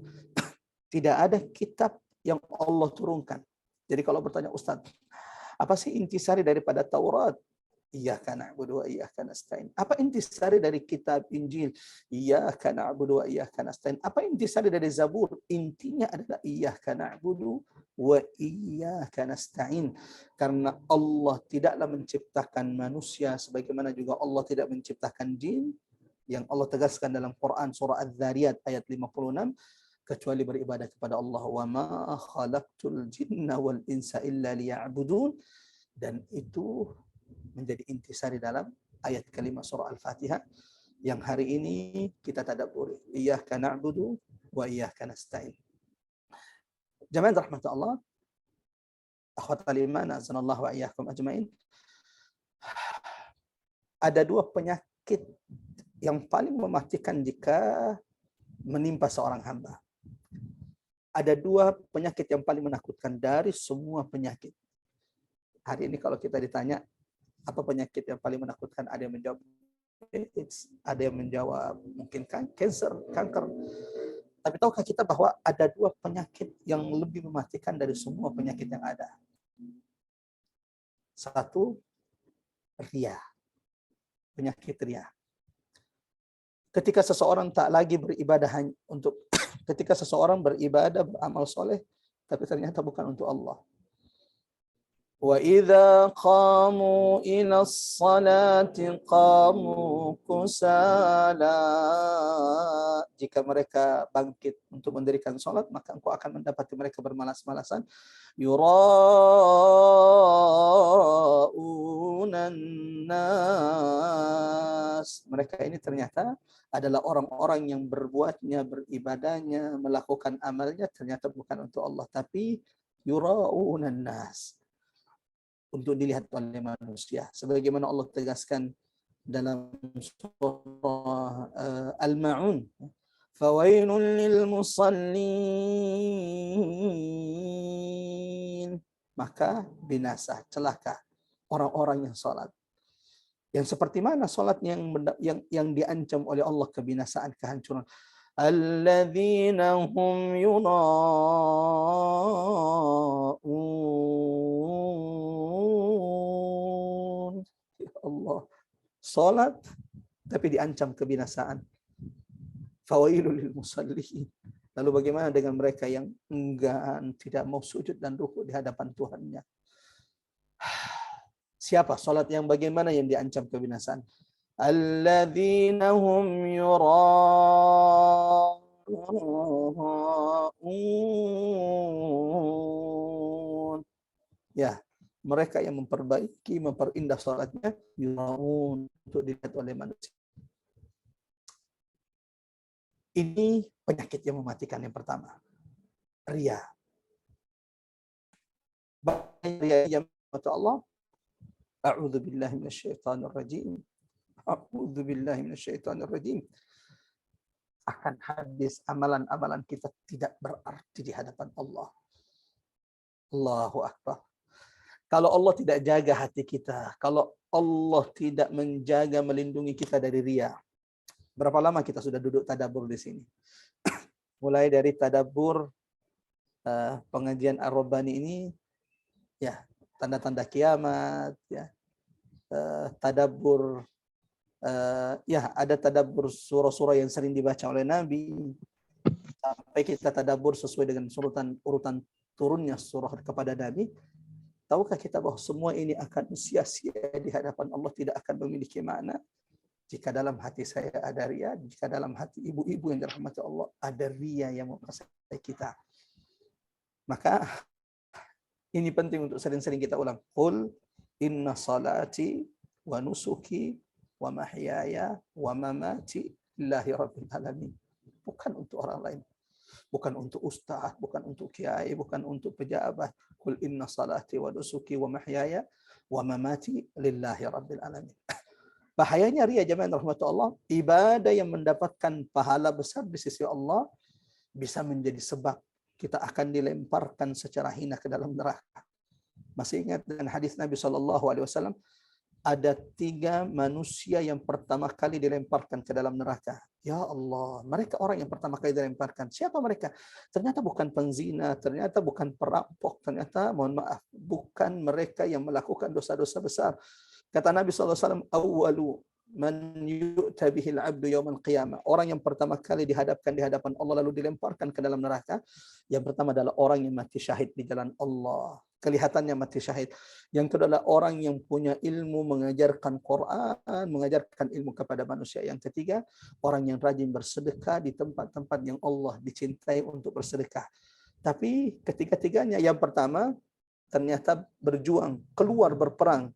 Speaker 1: tidak ada kitab yang Allah turunkan. Jadi kalau bertanya Ustaz, apa sih intisari daripada Taurat? Iyyaka na'budu wa iyyaka nasta'in. Apa intisari dari kitab Injil? Iyyaka na'budu wa iyyaka nasta'in. Apa intisari dari Zabur? Intinya adalah Iyyaka na'budu wa iyyaka nasta'in. Karena Allah tidaklah menciptakan manusia sebagaimana juga Allah tidak menciptakan jin, yang Allah tegaskan dalam Quran surah Az-Zariyat ayat 56, kecuali beribadah kepada Allah. Wa ma khalaqtul jinna wal insa illa liya'budun. Dan itu menjadi intisari dalam ayat kelima surah Al-Fatihah yang hari ini kita tadabburi. Iyyaka na'budu wa iyyaka nasta'in. Jamaah rahmatullah, akhwatal iman, azanallahu wa iyyakum ajmain. ada dua penyakit yang paling mematikan jika menimpa seorang hamba. Ada dua penyakit yang paling menakutkan dari semua penyakit. Hari ini kalau kita ditanya, apa penyakit yang paling menakutkan? Ada yang menjawab AIDS, ada yang menjawab mungkin kanker. Tapi tahukah kita bahwa ada dua penyakit yang lebih mematikan dari semua penyakit yang ada? Satu, riya. Penyakit riya. Ketika seseorang tak lagi beribadah ketika seseorang beribadah, beramal soleh, tapi ternyata bukan untuk Allah. Wa idza qamu ila sholati qamu kusala. Jika mereka bangkit untuk mendirikan salat, maka engkau akan mendapati mereka bermalas-malasan. Yura'unan nas. Mereka ini ternyata adalah orang-orang yang berbuatnya, beribadahnya, melakukan amalnya ternyata bukan untuk Allah, tapi yura'unan nas, untuk dilihat oleh manusia. Sebagaimana Allah tegaskan dalam surah Al-Ma'un, fawailun lil musallin, maka binasa, celaka orang-orang yang salat. Yang seperti mana salat yang diancam oleh Allah kebinasaan, kehancuran? Alladzina hum yura'un. Ya Allah, salat tapi diancam kebinasaan. Fawailul lil musallin. Lalu bagaimana dengan mereka yang enggan, tidak mau sujud dan rukuk di hadapan Tuhannya? Siapa salat yang bagaimana yang diancam kebinasaan? Alladzina hum yura'un. Ya, mereka yang memperbaiki, memperindah salatnya, yura'un, untuk dilihat oleh manusia. Ini penyakit yang mematikan yang pertama. Riya. Riya yang kata Allah, a'udzu billahi minasyaitonir rajim. A'udzu billahi minasyaitonir rajim. Akan habis amalan-amalan kita tidak berarti di hadapan Allah. Allahu Akbar. Kalau Allah tidak jaga hati kita, kalau Allah tidak menjaga, melindungi kita dari riya. Berapa lama kita sudah duduk tadabbur di sini? Mulai dari tadabbur pengajian Ar-Rabbani ini, ya, tanda-tanda kiamat, ya, tadabbur, ya, ada tadabbur surah-surah yang sering dibaca oleh Nabi, sampai kita tadabbur sesuai dengan urutan turunnya surah kepada Nabi. Tahukah kita bahwa semua ini akan sia-sia di hadapan Allah, tidak akan memiliki makna jika dalam hati saya ada riya, jika dalam hati ibu-ibu yang dirahmati Allah ada riya yang menguasai kita. Maka ini penting untuk sering-sering kita ulang. Qul inna salati wa nusuki wa mahyaya wa mamati lillahi rabbil alamin. Bukan untuk orang lain. Bukan untuk ustaz, bukan untuk kiai, bukan untuk pejabat. Qul inna salati wa nusuki wa mahyaya wa mamati lillahi rabbil alamin. Bahayanya riya, jemaah rahmatullah Allah, ibadah yang mendapatkan pahala besar di sisi Allah bisa menjadi sebab kita akan dilemparkan secara hina ke dalam neraka. Masih ingat dengan hadis Nabi SAW, ada 3 manusia yang pertama kali dilemparkan ke dalam neraka. Ya Allah, mereka orang yang pertama kali dilemparkan. Siapa mereka? Ternyata bukan penzina, ternyata bukan perampok, ternyata, mohon maaf, bukan mereka yang melakukan dosa-dosa besar. Kata Nabi SAW, awwalu man yu'ta bihil abdu yawmal qiyamah. Orang yang pertama kali dihadapkan di hadapan Allah lalu dilemparkan ke dalam neraka, yang pertama adalah orang yang mati syahid di jalan Allah. Kelihatannya mati syahid. Yang kedua adalah orang yang punya ilmu, mengajarkan Quran, mengajarkan ilmu kepada manusia. Yang ketiga, orang yang rajin bersedekah di tempat-tempat yang Allah dicintai untuk bersedekah. Tapi ketiga-tiganya, yang pertama ternyata berjuang, keluar berperang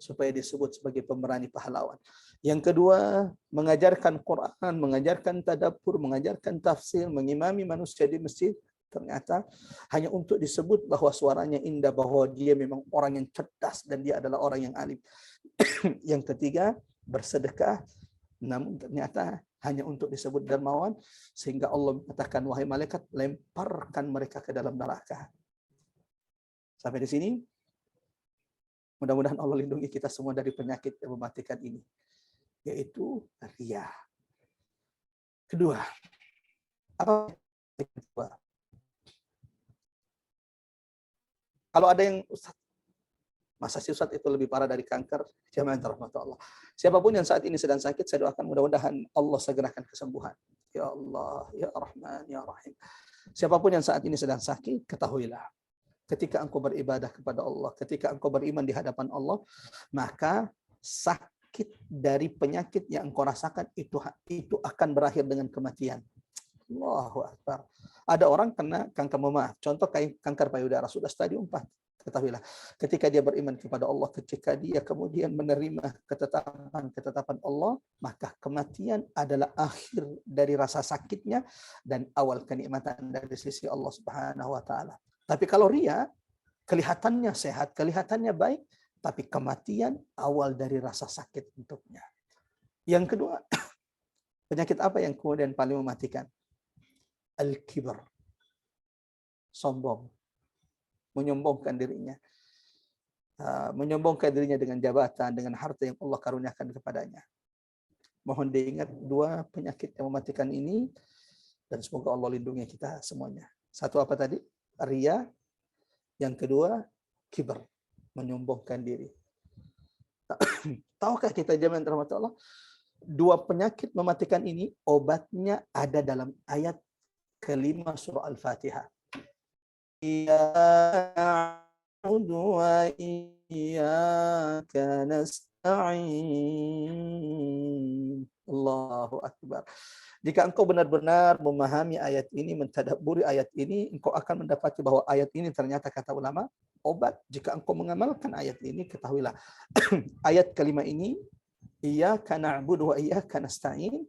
Speaker 1: supaya disebut sebagai pemberani pahlawan. Yang kedua, mengajarkan Quran, mengajarkan tadabbur, mengajarkan tafsir, mengimami manusia di masjid, ternyata hanya untuk disebut bahwa suaranya indah, bahwa dia memang orang yang cerdas dan dia adalah orang yang alim. Yang ketiga, bersedekah, namun ternyata hanya untuk disebut dermawan, sehingga Allah mengatakan, wahai malaikat, lemparkan mereka ke dalam neraka. Sampai di sini, mudah-mudahan Allah lindungi kita semua dari penyakit yang mematikan ini, yaitu riya. Kedua, apa yang kedua? Kalau ada yang, Ustaz, masa si Ustaz itu lebih parah dari kanker? Jamaah rahmat Allah. Siapapun yang saat ini sedang sakit, saya doakan mudah-mudahan Allah segerakan kesembuhan. Ya Allah, ya Rahman, ya Rahim. Siapapun yang saat ini sedang sakit, ketahuilah, ketika engkau beribadah kepada Allah, ketika engkau beriman di hadapan Allah, maka sakit dari penyakit yang engkau rasakan itu akan berakhir dengan kematian. Allahu Akbar. Ada orang kena kanker memaaf, contoh kanker payudara, sudah stadium 4. Ketahuilah, ketika dia beriman kepada Allah, ketika dia kemudian menerima ketetapan Allah, maka kematian adalah akhir dari rasa sakitnya dan awal kenikmatan dari sisi Allah Subhanahu wa taala. Tapi kalau riya, kelihatannya sehat, kelihatannya baik, tapi kematian awal dari rasa sakit untuknya. Yang kedua, penyakit apa yang kemudian paling mematikan? Al-kibar. Sombong. Menyombongkan dirinya. Menyombongkan dirinya dengan jabatan, dengan harta yang Allah karuniakan kepadanya. Mohon diingat dua penyakit yang mematikan ini, dan semoga Allah lindungi kita semuanya. Satu apa tadi? Riya. Yang kedua, kibar. Menyombongkan diri. Tahukah kita jemaah rahmat Allah, dua penyakit mematikan ini obatnya ada dalam ayat kelima surah Al-Fatihah. Iyyaka na'budu wa iyyaka nasta'in. Allahu Akbar. Jika engkau benar-benar memahami ayat ini, mentadabburi ayat ini, engkau akan mendapati bahwa ayat ini ternyata kata ulama obat. Jika engkau mengamalkan ayat ini, ketahuilah ayat kelima ini, iyyaka na'budu wa iyyaka nasta'in,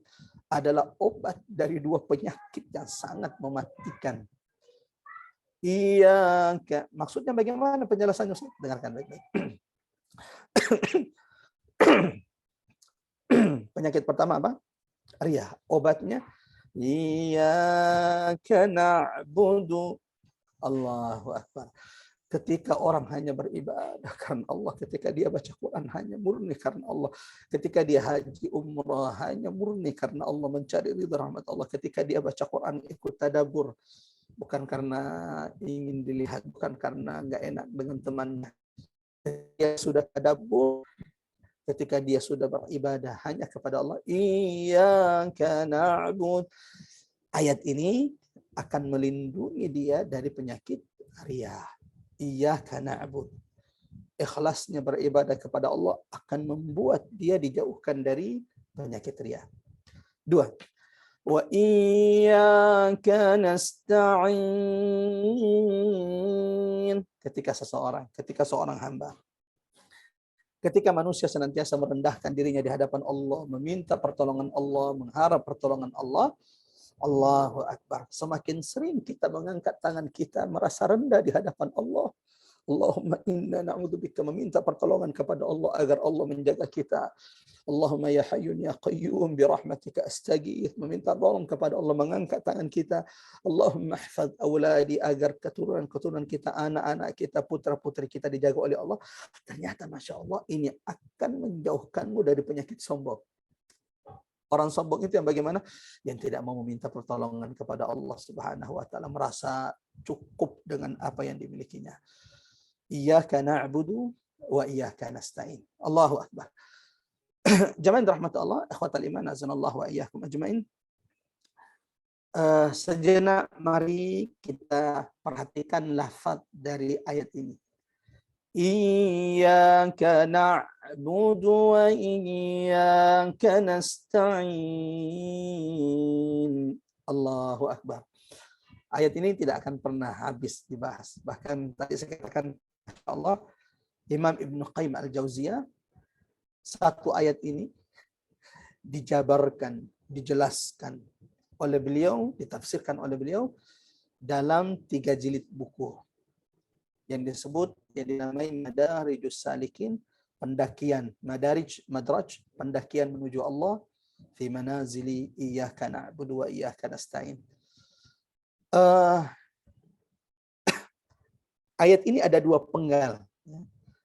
Speaker 1: adalah obat dari dua penyakit yang sangat mematikan. Iyyaka, maksudnya bagaimana penjelasannya? Dengarkan baik-baik. Penyakit pertama apa? Riya. Obatnya iyyaka na'budu. Allahu Akbar. Ketika orang hanya beribadah karena Allah, ketika dia baca Quran hanya murni karena Allah, ketika dia haji umrah hanya murni karena Allah, mencari ridha rahmat Allah, ketika dia baca Quran ikut tadabbur, bukan karena ingin dilihat, bukan karena nggak enak dengan temannya. Dia sudah tadabbur, ketika dia sudah beribadah hanya kepada Allah, iyyaka na'bud. Ayat ini akan melindungi dia dari penyakit riya. Iyyaka na'bud. Ikhlasnya beribadah kepada Allah akan membuat dia dijauhkan dari penyakit riya. Dua, wa iyyaka nasta'in. Ketika seorang hamba, ketika manusia senantiasa merendahkan dirinya di hadapan Allah, meminta pertolongan Allah, mengharap pertolongan Allah, Allahu Akbar. Semakin sering kita mengangkat tangan kita merasa rendah di hadapan Allah, Allahumma inna na'udzubika, meminta pertolongan kepada Allah agar Allah menjaga kita. Allahumma ya hayyun ya qayyum bi rahmatika astaghith, meminta tolong kepada Allah, mengangkat tangan kita. Allahumma ihfaz auladi, agar keturunan kita, anak-anak kita, putra-putri kita dijaga oleh Allah. Ternyata Masya Allah ini akan menjauhkanmu dari penyakit sombong. Orang sombong itu yang bagaimana? Yang tidak mau meminta pertolongan kepada Allah Subhanahu wa taala, merasa cukup dengan apa yang dimilikinya. Iyyaka na'budu wa iyyaka nasta'in. Allahu Akbar. Jamaah rahmat Allah, ikhwatal iman, azanallahu wa iyyakum ajmain. Sejenak mari kita perhatikan lafaz dari ayat ini. Iyyaka na'budu wa iyyaka nasta'in. Allahu Akbar. Ayat ini tidak akan pernah habis dibahas. Bahkan tadi saya katakan, Allah, Imam Ibnu Qayyim Al-Jauziyah, satu ayat ini dijabarkan, dijelaskan oleh beliau, ditafsirkan oleh beliau dalam 3 jilid buku yang disebut, yang dinamai Madarijus Salikin, pendakian, madraj, pendakian menuju Allah, fi manazili iyyaka na'budu wa iyyaka nasta'in. Ayat ini ada dua penggal.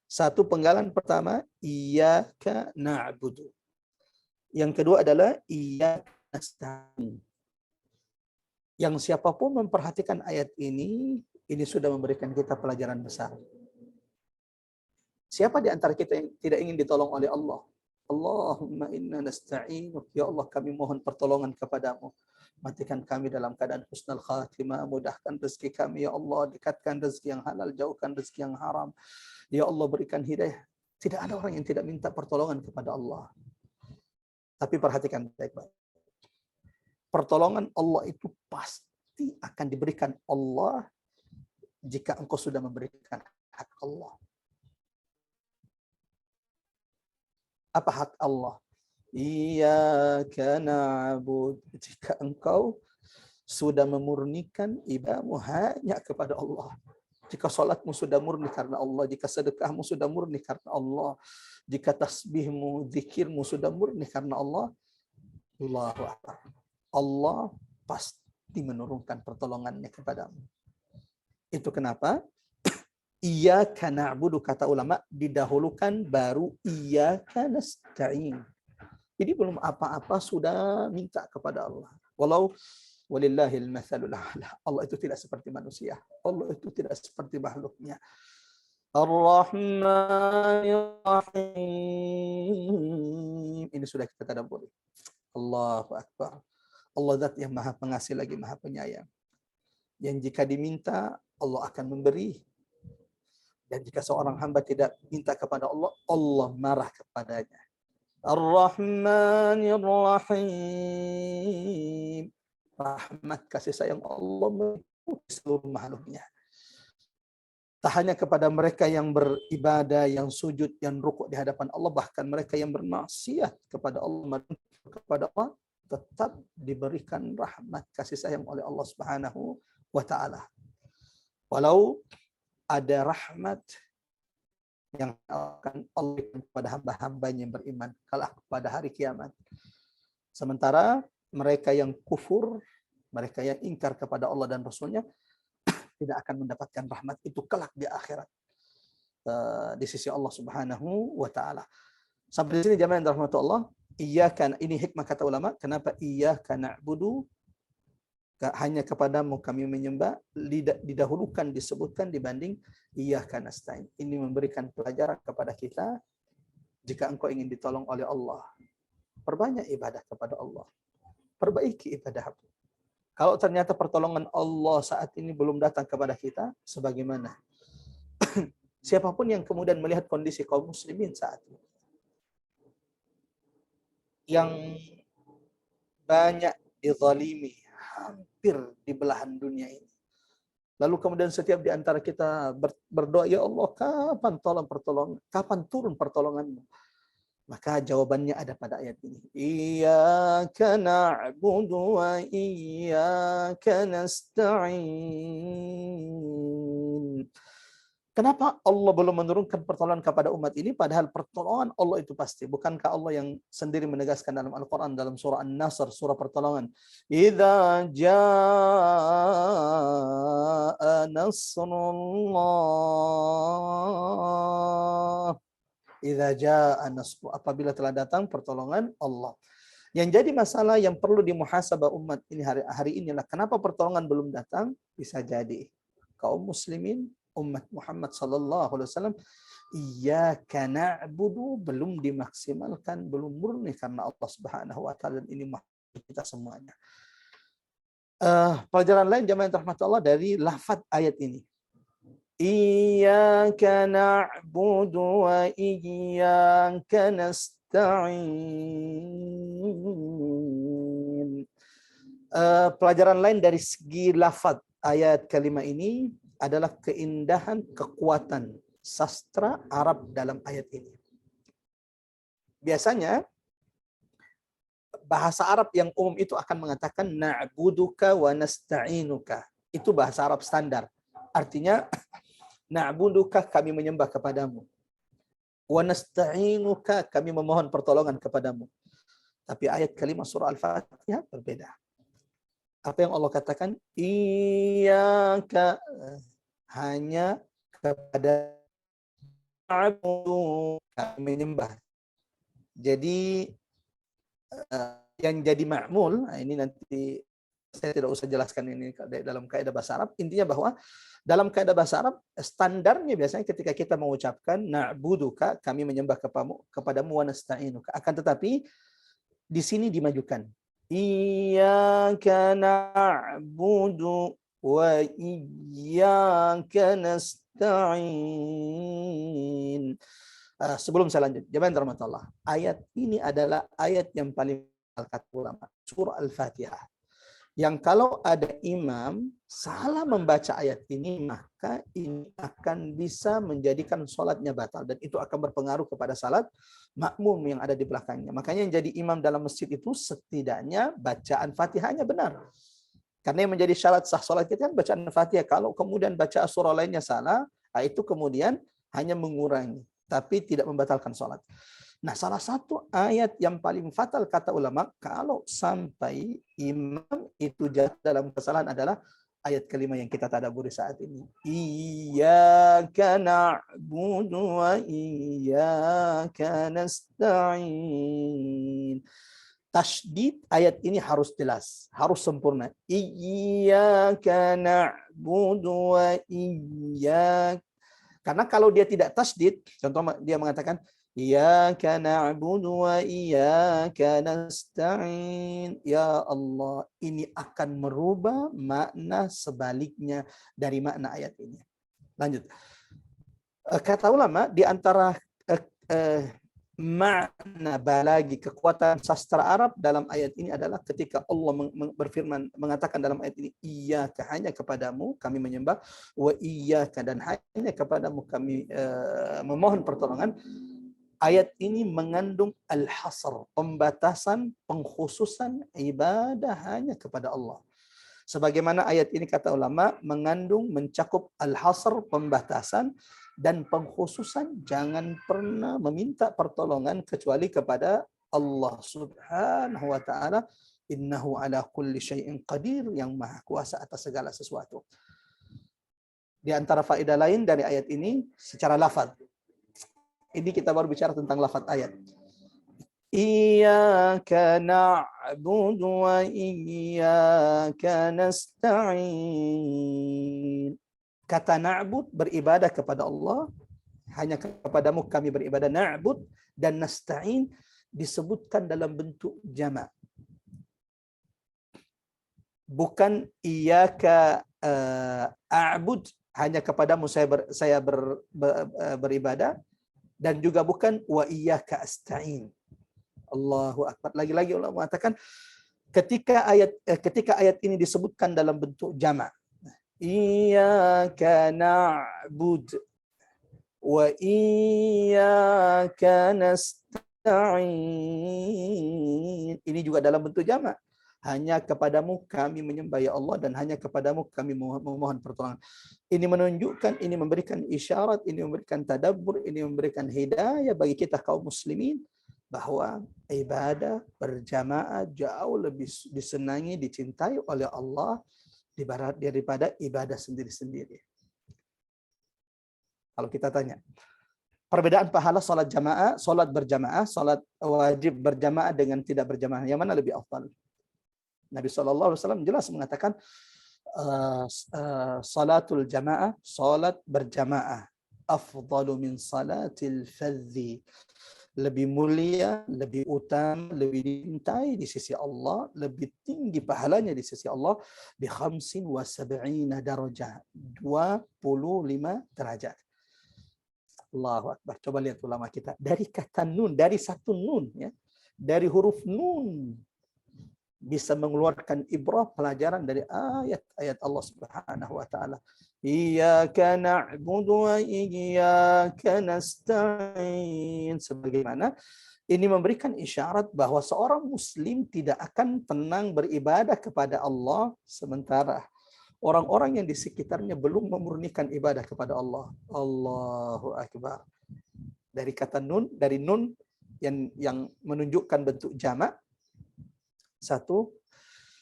Speaker 1: Satu penggalan pertama, iyyaka na'budu. Yang kedua adalah iyyaka nasta'in. Yang siapapun memperhatikan ayat ini sudah memberikan kita pelajaran besar. Siapa di antara kita yang tidak ingin ditolong oleh Allah? Allahumma inna nasta'inuk. Ya Allah, kami mohon pertolongan kepadamu. Matikan kami dalam keadaan husnul khatimah. Mudahkan rezeki kami, ya Allah. Dekatkan rezeki yang halal, jauhkan rezeki yang haram. Ya Allah, berikan hidayah. Tidak ada orang yang tidak minta pertolongan kepada Allah. Tapi perhatikan baik-baik. Pertolongan Allah itu pasti akan diberikan Allah jika engkau sudah memberikan hak Allah. Apa hak Allah? Iyyaka na'budu. Jika engkau sudah memurnikan ibadahmu hanya kepada Allah. Jika salatmu sudah murni karena Allah, jika sedekahmu sudah murni karena Allah, jika tasbihmu, zikirmu sudah murni karena Allah, Allahu Akbar. Allah pasti menurunkan pertolongannya kepadamu. Itu kenapa iyyaka na'budu, kata ulama, didahulukan baru iyyaka nasta'in. Jadi belum apa-apa sudah minta kepada Allah. Walau walillahil matsalul a'la. Allah itu tidak seperti manusia. Allah itu tidak seperti makhluknya. Ar-Rahmanir Rahim. Ini sudah kita tadabburi. Allahu Akbar. Allah zat yang maha pengasih lagi maha penyayang. Yang jika diminta, Allah akan memberi. Dan jika seorang hamba tidak minta kepada Allah, Allah marah kepadanya. Ar-Rahmanir Rahim. Rahmat kasih sayang Allah meliputi seluruh makhluknya. Tak hanya kepada mereka yang beribadah, yang sujud, yang rukuk di hadapan Allah, bahkan mereka yang bermaksiat kepada Allah, tetap diberikan rahmat kasih sayang oleh Allah Subhanahu wa taala. Walau ada rahmat yang akan Allah berikan kepada hamba-hambanya yang beriman kelak pada hari kiamat. Sementara mereka yang kufur, mereka yang ingkar kepada Allah dan Rasulnya, tidak akan mendapatkan rahmat itu kelak di akhirat di sisi Allah Subhanahu wa taala. Sampai di sini jamaah yang dirahmati Allah, iyyaka, ini hikmah kata ulama, kenapa iyyaka na'budu, hanya kepadamu kami menyembah, didahulukan disebutkan dibanding iyyaka nasta'in. Ini memberikan pelajaran kepada kita, jika engkau ingin ditolong oleh Allah, perbanyak ibadah kepada Allah. Perbaiki ibadahmu. Kalau ternyata pertolongan Allah saat ini belum datang kepada kita, sebagaimana siapapun yang kemudian melihat kondisi kaum muslimin saat ini, yang banyak dizalimi, hampir di belahan dunia ini. Lalu kemudian setiap di antara kita berdoa, ya Allah, kapan turun pertolonganmu? Maka jawabannya ada pada ayat ini. Iyyaka na'budu wa iyyaka nasta'in. Kenapa Allah belum menurunkan pertolongan kepada umat ini, padahal pertolongan Allah itu pasti? Bukankah Allah yang sendiri menegaskan dalam Al-Quran, dalam surah An-Nasr, surah pertolongan, idza jaa nasrullah, idza jaa nasru, apabila telah datang pertolongan Allah. Yang jadi masalah yang perlu dimuhasabah umat ini hari inilah, kenapa pertolongan belum datang? Bisa jadi kaum muslimin, umat Muhammad sallallahu alaihi wasallam, iyyaka na'budu belum dimaksimalkan, belum murni karena Allah Subhanahu wa taala, dan ini kita semuanya. Pelajaran lain jamaah yang dirahmati Allah dari lafaz ayat ini. Iyyaka na'budu wa iyyaka nasta'in. Pelajaran lain dari segi lafaz ayat kalimat ini adalah keindahan, kekuatan sastra Arab dalam ayat ini. Biasanya bahasa Arab yang umum itu akan mengatakan na'buduka wa nasta'inuka. Itu bahasa Arab standar. Artinya na'buduka, kami menyembah kepadamu. wa nasta'inuka, kami memohon pertolongan kepadamu. Tapi ayat kalimat surah Al-Fatihah berbeda. Apa yang Allah katakan? Iyyaka, hanya kepada na'budu, kami menyembah. Jadi yang jadi ma'mul, ini nanti saya tidak usah jelaskan ini dalam kaidah bahasa Arab. Intinya bahwa dalam kaidah bahasa Arab standarnya biasanya ketika kita mengucapkan na'buduka, kami menyembah kepadamu, wa nasta'inuka. Akan tetapi di sini dimajukan. Iyyaka na'budu wa iyyaka nasta'in. Sebelum saya lanjut, jemaah rahmat Allah, ayat ini adalah ayat yang paling kata ulama, surah Al-Fatihah. Yang kalau ada imam salah membaca ayat ini, maka ini akan bisa menjadikan sholatnya batal. Dan itu akan berpengaruh kepada salat makmum yang ada di belakangnya. Makanya yang jadi imam dalam masjid itu setidaknya bacaan Fatihahnya benar. Karena yang menjadi syarat sah sholat kita kan bacaan Fatihah. Kalau kemudian baca surah lainnya salah, itu kemudian hanya mengurangi, tapi tidak membatalkan sholat. Nah, salah satu ayat yang paling fatal kata ulama kalau sampai imam itu jatuh dalam kesalahan adalah ayat kelima yang kita tadabburi saat ini. Iyyaka na'budu wa iyyaka nasta'in. Tasydid ayat ini harus jelas, harus sempurna. Iyyaka na'budu wa iyyaka. Karena kalau dia tidak tasydid, contoh dia mengatakan Iyyaka na'budu wa iyyaka nasta'in. Ya Allah, ini akan merubah makna sebaliknya dari makna ayat ini. Lanjut. Kata ulama, di antara makna balagi, kekuatan sastra Arab dalam ayat ini adalah ketika Allah berfirman, mengatakan dalam ayat ini, iyyaka, hanya kepadamu kami menyembah, wa iyyaka, dan hanya kepadamu kami memohon pertolongan. Ayat ini mengandung al-hasr, pembatasan, pengkhususan ibadah hanya kepada Allah. Sebagaimana ayat ini kata ulama mengandung, mencakup al-hasr, pembatasan, dan pengkhususan jangan pernah meminta pertolongan kecuali kepada Allah Subhanahu wa taala. Innahu ala kulli syai'in qadir, yang maha kuasa atas segala sesuatu. Di antara faedah lain dari ayat ini secara lafaz. Ini kita baru bicara tentang lafaz ayat. Iyyaka na'budu wa iyyaka nasta'in. Kata na'bud, beribadah kepada Allah, hanya kepadamu kami beribadah, na'bud, dan nasta'in disebutkan dalam bentuk jamak. Bukan iyyaka a'bud, hanya kepadamu saya beribadah, dan juga bukan wa iyyaka asta'in. Allahu akbar. Lagi-lagi ulama mengatakan ketika ayat ini disebutkan dalam bentuk jamak, iyyaka na'bud wa iyyaka nasta'in, ini juga dalam bentuk jamak. Hanya kepadamu kami menyembah ya Allah, dan hanya kepadamu kami memohon pertolongan. Ini menunjukkan, ini memberikan isyarat, ini memberikan tadabbur, ini memberikan hidayah bagi kita kaum muslimin bahwa ibadah berjamaah jauh lebih disenangi, dicintai oleh Allah daripada ibadah sendiri-sendiri. Kalau kita tanya, perbedaan pahala salat jamaah, salat berjamaah, salat wajib berjamaah dengan tidak berjamaah, yang mana lebih afdal? Nabi SAW jelas mengatakan salatul jamaah, salat berjamaah, afdalu min salatil fadhi, lebih mulia, lebih utama, lebih dicintai di sisi Allah, lebih tinggi pahalanya di sisi Allah, bi 75 darajah, 25 derajat. Allahu akbar. Coba lihat ulama kita, dari kata nun, dari satu nun, ya, dari huruf nun bisa mengeluarkan ibrah, pelajaran dari ayat-ayat Allah Subhanahu wa taala. Iyyaka na'budu wa iyyaka nasta'in. Sebagaimana ini memberikan isyarat bahwa seorang muslim tidak akan tenang beribadah kepada Allah sementara orang-orang yang di sekitarnya belum memurnikan ibadah kepada Allah. Allahu akbar. Dari kata nun, dari nun yang menunjukkan bentuk jamak. Satu,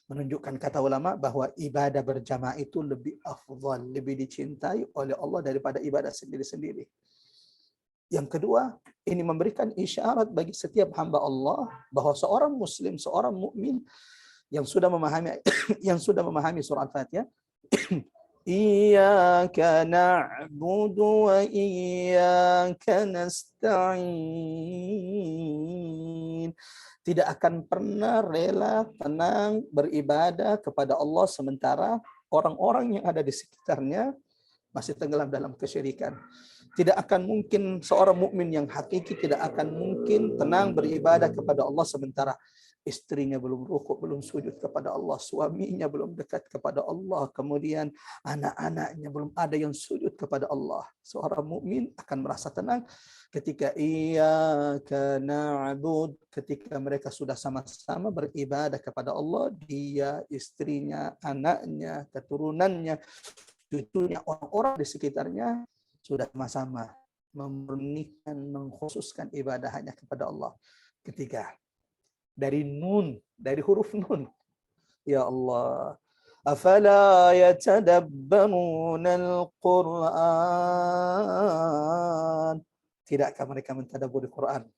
Speaker 1: menunjukkan kata ulama bahwa ibadah berjamaah itu lebih afdal, lebih dicintai oleh Allah daripada ibadah sendiri-sendiri. Yang kedua, ini memberikan isyarat bagi setiap hamba Allah bahwa seorang muslim, seorang mukmin yang sudah memahami surah Al-Fatihah, Iyyaka na'budu wa iyyaka nasta'in. Tidak akan pernah rela tenang beribadah kepada Allah sementara orang-orang yang ada di sekitarnya masih tenggelam dalam kesyirikan. Tidak akan mungkin seorang mukmin yang hakiki tidak akan mungkin tenang beribadah kepada Allah sementara istrinya belum rukuk, belum sujud kepada Allah, suaminya belum dekat kepada Allah, kemudian anak-anaknya belum ada yang sujud kepada Allah. Seorang mukmin akan merasa tenang ketika iyyaka na'bud, ketika mereka sudah sama-sama beribadah kepada Allah, dia, istrinya, anaknya, keturunannya, cucunya, orang-orang di sekitarnya sudah sama-sama memurnikan, mengkhususkan ibadah hanya kepada Allah. Ketiga, dari nun, dari huruf nun. Ya Allah, afala yatadabbaruna al-Qur'an. Tidakkah mereka mentadabburi Quran?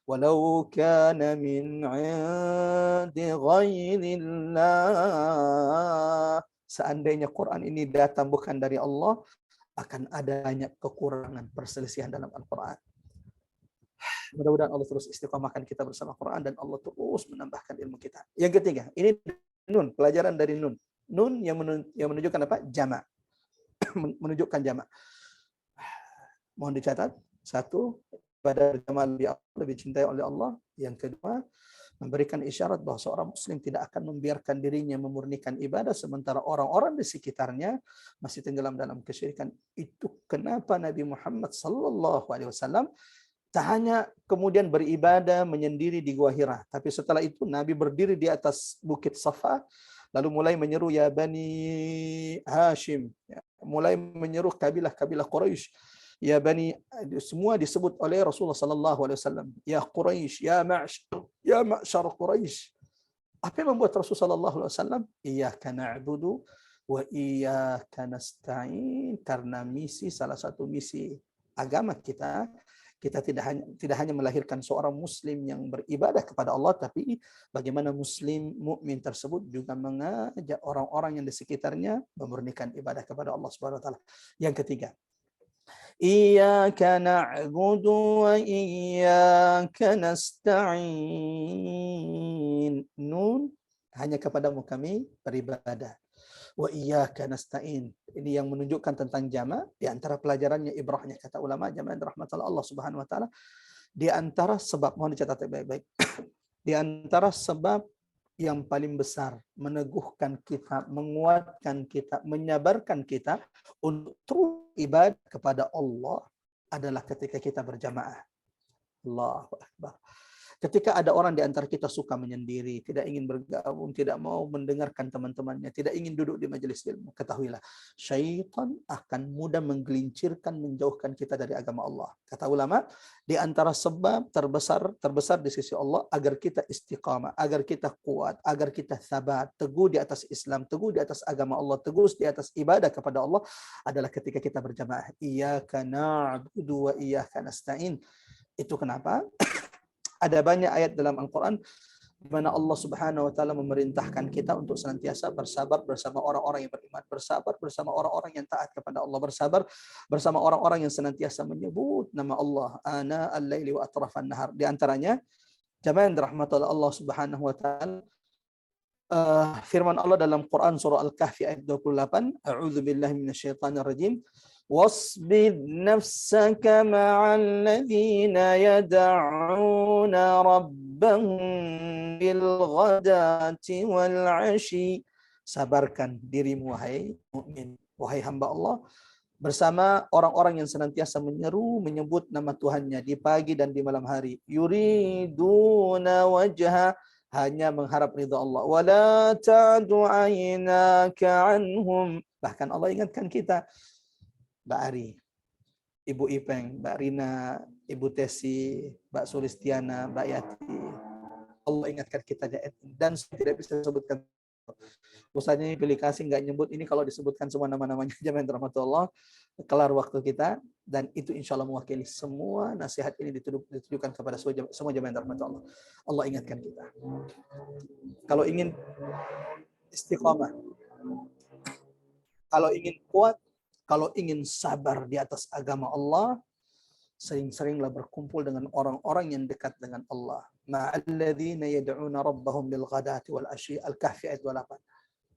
Speaker 1: Walau kana min 'indi ghairillah. Seandainya Quran ini datang bukan dari Allah, akan ada banyak kekurangan, perselisihan dalam Al-Quran. Mudah-mudahan Allah terus istiqamahkan kita bersama Quran dan Allah terus menambahkan ilmu kita. Yang ketiga, ini nun, pelajaran dari nun. Nun yang menunjukkan apa? Jamak. Menunjukkan jamak. Mohon dicatat. Satu, ibadah berjamaah lebih cintai oleh Allah. Yang kedua, memberikan isyarat bahwa seorang muslim tidak akan membiarkan dirinya memurnikan ibadah sementara orang-orang di sekitarnya masih tenggelam dalam kesyirikan. Itu kenapa Nabi Muhammad SAW tak hanya kemudian beribadah menyendiri di Gua Hira, tapi setelah itu Nabi berdiri di atas bukit Safa lalu mulai menyeru ya Bani Hashim, mulai menyeru kabilah-kabilah Quraisy. Ya Bani, semua disebut oleh Rasulullah SAW. Ya Quraisy, ya ma'syar Quraisy. Apa yang membuat Rasulullah SAW? Iyyaka na'budu wa iyyaka nasta'in. Karena salah satu misi agama kita tidak hanya melahirkan seorang muslim yang beribadah kepada Allah, tapi bagaimana muslim mukmin tersebut juga mengajak orang-orang yang di sekitarnya memurnikan ibadah kepada Allah Subhanahu wa taala. Yang ketiga, Iyyaka na'budu wa iyyaka nasta'in. Nun, hanya kepadamu kami beribadah. Wa iyyaka nasta'in. Ini yang menunjukkan tentang jamak. Di antara pelajarannya ibrahnya, kata ulama, jamak rahmatullah Allah Subhanahu wa taala. Di antara sebab, mohon dicatat baik-baik. Di antara sebab yang paling besar meneguhkan kita, menguatkan kita, menyabarkan kita untuk terus ibadah kepada Allah adalah ketika kita berjamaah. Allahu Akbar. Ketika ada orang di antara kita suka menyendiri, tidak ingin bergabung, tidak mau mendengarkan teman-temannya, tidak ingin duduk di majelis ilmu, ketahuilah, syaitan akan mudah menggelincirkan, menjauhkan kita dari agama Allah. Kata ulama, di antara sebab terbesar di sisi Allah agar kita istiqamah, agar kita kuat, agar kita sabat, teguh di atas Islam, teguh di atas agama Allah, teguh di atas ibadah kepada Allah adalah ketika kita berjamaah. Iyyaka na'budu wa iyyaka nasta'in. Itu kenapa ada banyak ayat dalam Al-Quran di mana Allah Subhanahu wa taala memerintahkan kita untuk senantiasa bersabar bersama orang-orang yang beriman, bersabar bersama orang-orang yang taat kepada Allah, bersabar bersama orang-orang yang senantiasa menyebut nama Allah ana al-laili wa atrafan nahar. Di antaranya jamaah rahmatullah Allah Subhanahu wa taala, firman Allah dalam Quran surah Al-Kahfi ayat 28, a'udzu billahi minasyaitonir rajim. واصبر نفسك مع الذين يدعون ربهم بالغداة والعشي. Sabarkan dirimu wahai mukmin, wahai hamba Allah, bersama orang-orang yang senantiasa menyeru menyebut nama Tuhannya di pagi dan di malam hari. Yuriduna wajha, hanya mengharap ridha Allah. Wala ta'du 'ainaka 'anhum. Bahkan Allah ingatkan kita, Mbak Ari, Ibu Ipeng, Mbak Rina, Ibu Tesi, Mbak Sulistiana, Mbak Yati. Allah ingatkan kita dan saya tidak bisa sebutkan. Usahanya pilih kasih nggak nyebut ini, kalau disebutkan semua nama-namanya jamaah rahmatullah, kelar waktu kita, dan itu insya Allah mewakili semua nasihat ini ditujukan kepada semua jamaah rahmatullah. Allah ingatkan kita. Kalau ingin istiqamah, kalau ingin kuat, kalau ingin sabar di atas agama Allah, sering-seringlah berkumpul dengan orang-orang yang dekat dengan Allah. Ma'alladzina yad'una rabbahum bil ghadati wal ashi, Al-Kahfi ayat 28.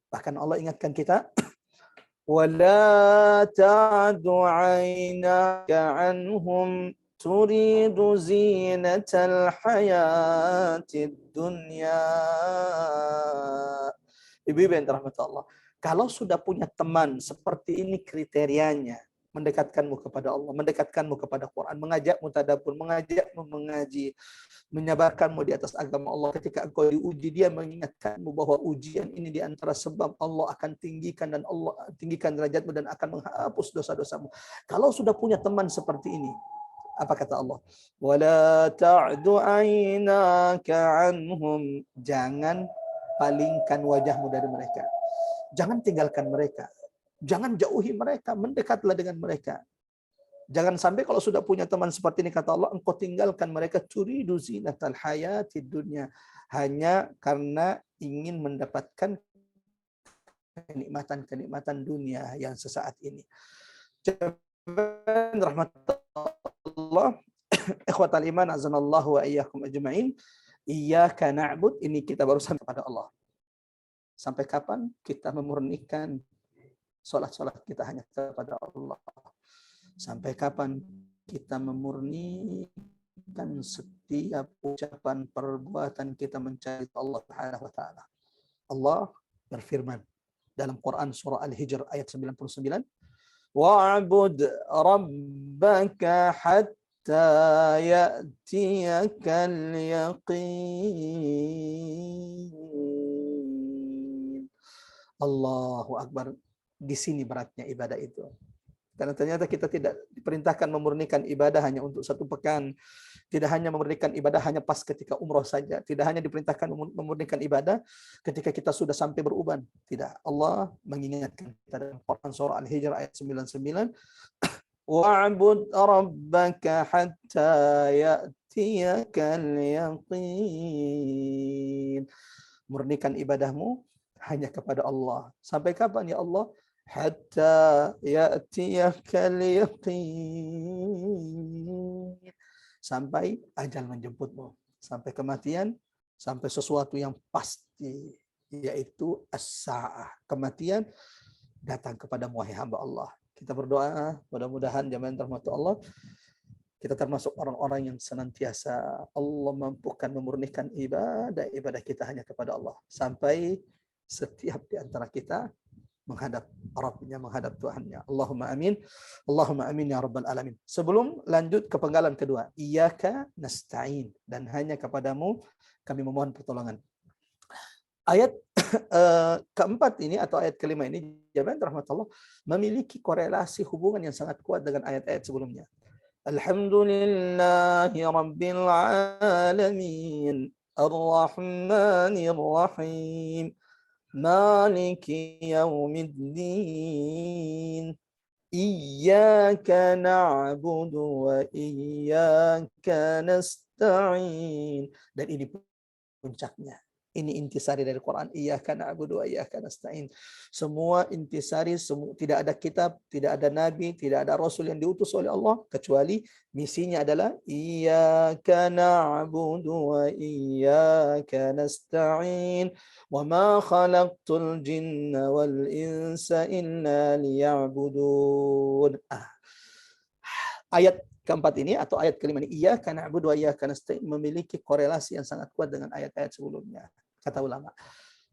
Speaker 1: Bahkan Allah ingatkan kita, wala ta'du 'ainaka 'anhum turidu zinatal hayatid dunya. Ibu-ibu yang dirahmati Allah, kalau sudah punya teman seperti ini kriterianya, mendekatkanmu kepada Allah, mendekatkanmu kepada Quran, mengajakmu tadabbur, mengajakmu mengaji, menyabarkanmu di atas agama Allah. Ketika engkau diuji, dia mengingatkanmu bahwa ujian ini di antara sebab Allah akan tinggikan, dan Allah tinggikan derajatmu dan akan menghapus dosa-dosamu. Kalau sudah punya teman seperti ini, apa kata Allah? Wala ta'du 'ainaka 'anhum, jangan palingkan wajahmu dari mereka. Jangan tinggalkan mereka. Jangan jauhi mereka, mendekatlah dengan mereka. Jangan sampai kalau sudah punya teman seperti ini, kata Allah, engkau tinggalkan mereka, turidu zinatal hayatid dunya, hanya karena ingin mendapatkan kenikmatan-kenikmatan dunia yang sesaat ini. Rahmatullah, ikhwatal iman, azanallahu wa iyyakum ajma'in. Iyyaka na'bud, ini kita baru sampai pada Allah. Sampai kapan kita memurnikan sholat-sholat kita hanya kepada Allah? Sampai kapan kita memurnikan setiap ucapan perbuatan kita mencari Allah Subhanahu wa taala? Allah berfirman dalam Quran surah Al-Hijr ayat 99, wa'bud rabbaka hatta ya'tiyakal yaqin. Allahu Akbar. Di sini beratnya ibadah itu. Karena ternyata kita tidak diperintahkan memurnikan ibadah hanya untuk 1 pekan. Tidak hanya memurnikan ibadah hanya pas ketika umroh saja. Tidak hanya diperintahkan memurnikan ibadah ketika kita sudah sampai beruban. Tidak. Allah mengingatkan kita dalam Quran surah Al-Hijr ayat 99. Wa'bud rabbaka hatta ya'tiyakal yaqin. Murnikan ibadahmu hanya kepada Allah. Sampai kapan ya Allah? Hatta ya'tiyakal yaqin. Sampai ajal menjemputmu. Sampai kematian, sampai sesuatu yang pasti, yaitu as-sa'ah. Kematian datang kepadamu wahai hamba Allah. Kita berdoa, mudah-mudahan jamaah rahmat Allah, kita termasuk orang-orang yang senantiasa Allah mampukan memurnikan ibadah kita hanya kepada Allah. Sampai setiap di antara kita menghadap Rabbnya, menghadap Tuhannya. Allahumma amin. Allahumma amin ya rabbal alamin. Sebelum lanjut ke penggalan kedua, iyyaka nasta'in, dan hanya kepadamu kami memohon pertolongan. Ayat keempat ini atau ayat kelima ini, jamaah rahmatullah, memiliki korelasi hubungan yang sangat kuat dengan ayat-ayat sebelumnya. Alhamdulillahi rabbil alamin, ar-rahmanir rahim, maliki yaumiddin, iyyaka na'budu wa iyyaka nasta'in. Dan ini puncaknya. Ini intisari dari Quran. Iyyaka na'budu wa iyyaka nasta'in. Semua intisari, tidak ada kitab, tidak ada nabi, tidak ada rasul yang diutus oleh Allah, kecuali misinya adalah iyyaka na'budu wa iyyaka nasta'in. Wa ma khalaqtul jinna wal insa illa liya'budun. Ayat keempat ini atau ayat kelima ini, iyyaka na'budu wa iyyaka nasta'in, memiliki korelasi yang sangat kuat dengan ayat-ayat sebelumnya. Kata ulama,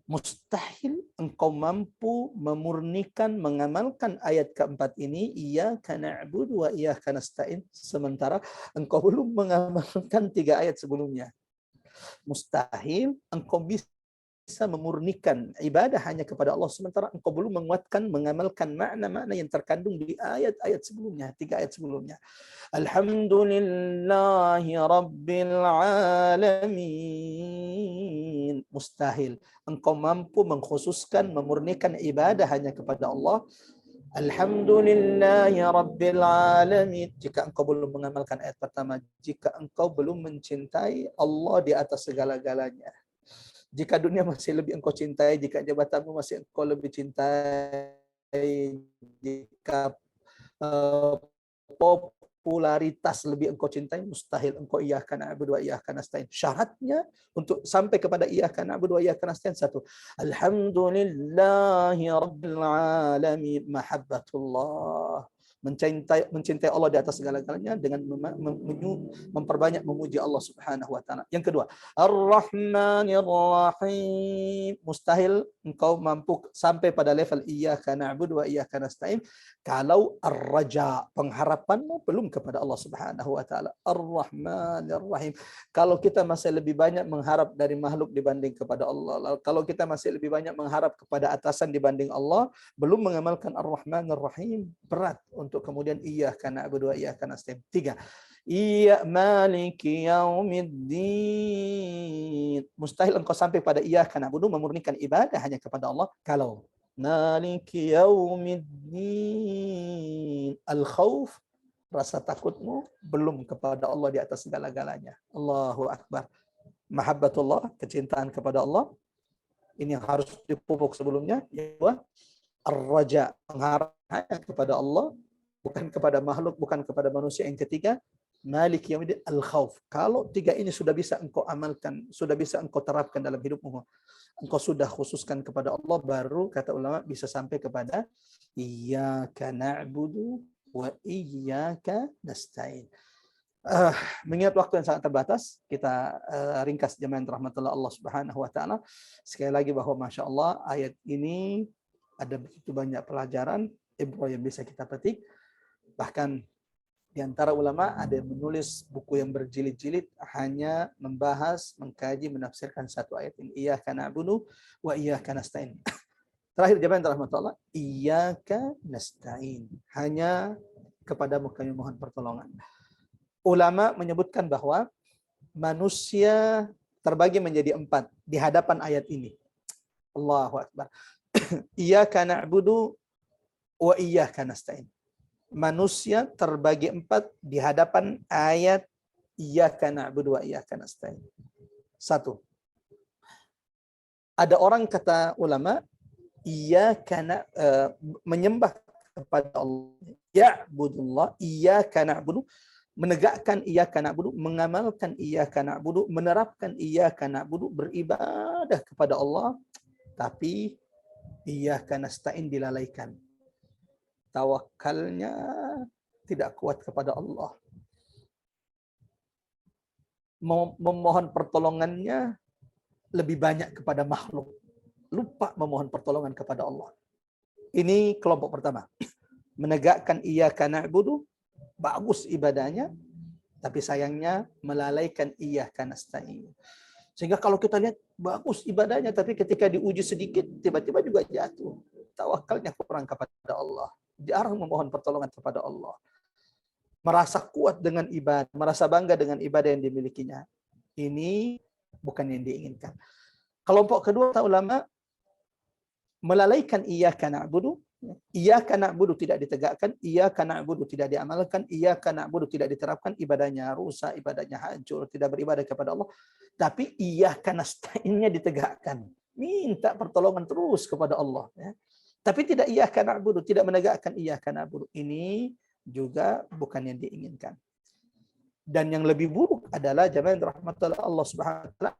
Speaker 1: mustahil engkau mampu memurnikan, mengamalkan ayat keempat ini, iyyaka na'budu wa iyyaka nasta'in, sementara engkau belum mengamalkan 3 ayat sebelumnya. Mustahil engkau bisa bisa memurnikan ibadah hanya kepada Allah, sementara engkau belum menguatkan, mengamalkan makna-makna yang terkandung di ayat-ayat sebelumnya, 3 ayat sebelumnya. Alhamdulillahi Rabbil Alamin. Mustahil engkau mampu mengkhususkan, memurnikan ibadah hanya kepada Allah. Alhamdulillahi Rabbil Alamin. Jika engkau belum mengamalkan ayat pertama, jika engkau belum mencintai Allah di atas segala-galanya. Jika dunia masih lebih engkau cintai, jika jabatanmu masih engkau lebih cintai, jika popularitas lebih engkau cintai, mustahil engkau iyyaka na'budu wa iyyaka nasta'in. Syaratnya untuk sampai kepada iyyaka na'budu wa iyyaka nasta'in satu. Alhamdulillahi Rabbil Alamin. Mahabbatullah. Mencintai Allah di atas segala-galanya dengan memperbanyak memuji Allah Subhanahu wa taala. Yang kedua, Ar-Rahmanir Rahim. Mustahil engkau mampu sampai pada level iyyaka na'budu wa iyyaka nasta'in kalau ar-raja, pengharapanmu belum kepada Allah Subhanahu wa taala. Ar-Rahmanir Rahim. Kalau kita masih lebih banyak mengharap dari makhluk dibanding kepada Allah, kalau kita masih lebih banyak mengharap kepada atasan dibanding Allah, belum mengamalkan Ar-Rahmanir Rahim, berat untuk kemudian iyyaka na'budu wa iyyaka nasta'in. 3. Iya maliki yaumiddin. Mustahil engkau sampai pada iyyaka na'budu, memurnikan ibadah hanya kepada Allah, kalau maliki yaumiddin, al-khauf, rasa takutmu belum kepada Allah di atas segala-galanya. Allahu Akbar. Mahabbatullah, kecintaan kepada Allah, ini yang harus dipupuk sebelumnya. Yang kedua, ar-raja, pengharapan kepada Allah, bukan kepada makhluk, bukan kepada manusia. Yang ketiga, Malik Yaumiddin, al-khauf. Kalau 3 ini sudah bisa engkau amalkan, sudah bisa engkau terapkan dalam hidupmu, engkau sudah khususkan kepada Allah, baru kata ulama bisa sampai kepada iyyaka na'budu wa iyyaka nasta'in. Mengingat waktu yang sangat terbatas, kita ringkas jemaah rahmatullah Allah Subhanahu wa taala. Sekali lagi bahwa Masya Allah ayat ini ada begitu banyak pelajaran ibrah yang bisa kita petik. Bahkan di antara ulama ada yang menulis buku yang berjilid-jilid hanya membahas, mengkaji, menafsirkan satu ayat ini. Iyyaka na'budu wa iyyaka nasta'in. Terakhir jemaah rahmatullah, iyyaka nasta'in. Hanya kepadamu kami mohon pertolongan. Ulama menyebutkan bahwa manusia terbagi menjadi 4 di hadapan ayat ini. Allahu Akbar. Iyyaka na'budu wa iyyaka nasta'in. Manusia terbagi 4 di hadapan ayat iyyaka na'budu wa iyyaka nasta'in. 1. Ada orang, kata ulama, iyyaka menyembah kepada Allah. Ya'budullah, iyyaka na'budu, menegakkan iyyaka na'budu, mengamalkan iyyaka na'budu, menerapkan iyyaka na'budu, beribadah kepada Allah, tapi iyyaka nasta'in dilalaikan. Tawakalnya tidak kuat kepada Allah. Memohon pertolongannya lebih banyak kepada makhluk. Lupa memohon pertolongan kepada Allah. Ini kelompok pertama. Menegakkan iyyaka na'budu, bagus ibadahnya, tapi sayangnya melalaikan iyyaka nasta'in. Sehingga kalau kita lihat bagus ibadahnya, tapi ketika diuji sedikit, tiba-tiba juga jatuh. Tawakalnya kurang kepada Allah. Jarang memohon pertolongan kepada Allah. Merasa kuat dengan ibadah, merasa bangga dengan ibadah yang dimilikinya. Ini bukan yang diinginkan. Kelompok kedua, ulama melalaikan iyyaka na'budu. Iyyaka na'budu tidak ditegakkan, iyyaka na'budu tidak diamalkan, iyyaka na'budu tidak diterapkan, ibadahnya rusak, ibadahnya hancur, tidak beribadah kepada Allah. Tapi iyyaka nasta'innya ditegakkan. Minta pertolongan terus kepada Allah. Ya. Tapi tidak iyyaka na'budu, tidak menegakkan iyyaka na'budu. Ini juga bukan yang diinginkan. Dan yang lebih buruk adalah jamaah rahmatullah Allah Subhanahu wa taala,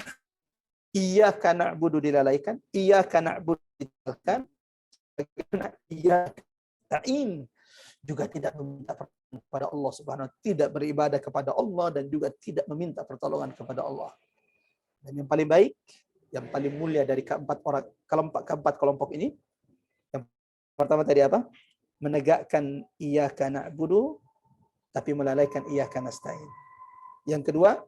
Speaker 1: iyyaka na'budu dilalaikan, iyyaka na'budu ditinggalkan, iyyaka nasta'in juga tidak meminta pertolongan kepada Allah Subhanahu wa taala, tidak beribadah kepada Allah dan juga tidak meminta pertolongan kepada Allah. Dan yang paling baik, yang paling mulia dari keempat kelompok ini, yang pertama tadi apa? Menegakkan iyyaka na'budu tapi melalaikan iyyaka nasta'in. Yang kedua,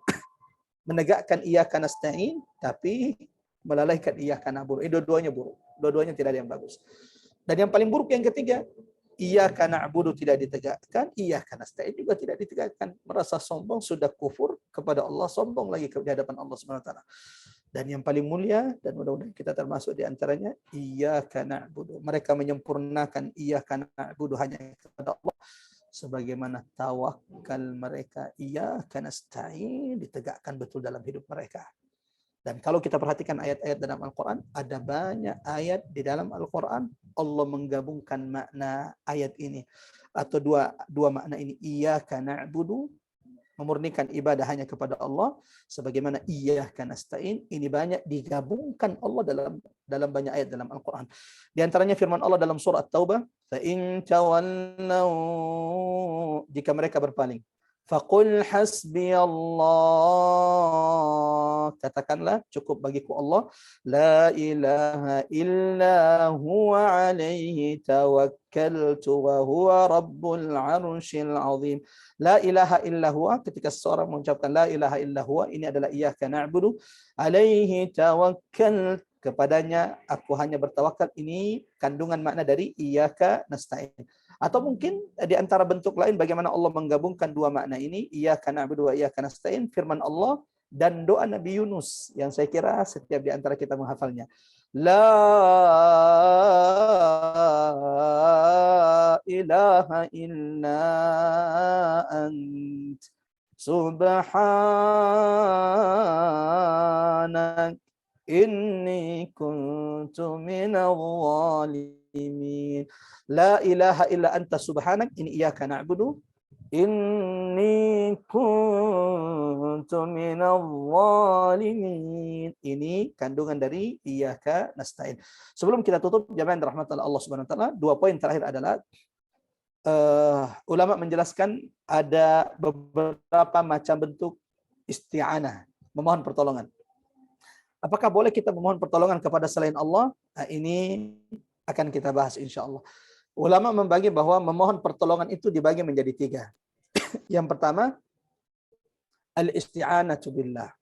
Speaker 1: menegakkan iyyaka nasta'in tapi melalaikan iyyaka na'budu. Ini dua-duanya buruk. Dua-duanya tidak ada yang bagus. Dan yang paling buruk yang ketiga, iyyaka na'budu tidak ditegakkan, iyyaka nasta'in juga tidak ditegakkan. Merasa sombong, sudah kufur kepada Allah, sombong lagi di hadapan Allah Subhanahu wa taala. Dan yang paling mulia, dan mudah-mudahan kita termasuk di antaranya, iyyaka na'budu. Mereka menyempurnakan iyyaka na'budu hanya kepada Allah, sebagaimana tawakal mereka iyyaka nasta'in ditegakkan betul dalam hidup mereka. Dan kalau kita perhatikan ayat-ayat dalam Al-Quran, ada banyak ayat di dalam Al-Quran Allah menggabungkan makna ayat ini atau dua makna ini, iyyaka na'budu, memurnikan ibadah hanya kepada Allah, sebagaimana iyyaka nasta'in, ini banyak digabungkan Allah dalam banyak ayat dalam Al-Quran. Di antaranya firman Allah dalam surah At-Taubah, fa in tawallaw, jika mereka berpaling, faqul hasbiyallah, katakanlah cukup bagiku Allah, la ilaha illa huwa alaihi tawakkaltu wa huwa rabbul arsyil azim. La ilaha illa huwa, ketika seseorang mengucapkan la ilaha illa huwa, ini adalah iyyaka na'budu, alaihi tawakkal, kepadanya aku hanya bertawakal. Ini kandungan makna dari iyyaka nasta'in. Atau mungkin di antara bentuk lain bagaimana Allah menggabungkan dua makna ini, iyyaka na'budu wa iyyaka nasta'in, firman Allah dan doa Nabi Yunus yang saya kira setiap di antara kita menghafalnya. La ilaha illa ant subhanak inni kuntu minadh dhalimin. La ilaha illa anta subhanak, ini iyyaka na'budu, inni kuntu minadh dhalimin. Ini kandungan dari iyyaka nasta'in. Sebelum kita tutup jamaah rahmatan Allah Subhanahu wa taala, dua poin terakhir adalah ulama menjelaskan ada beberapa macam bentuk isti'anah, memohon pertolongan. Apakah boleh kita memohon pertolongan kepada selain Allah? Nah, ini akan kita bahas insyaallah. Ulama membagi bahwa memohon pertolongan itu dibagi menjadi tiga. Yang pertama, al-isti'anatu billah.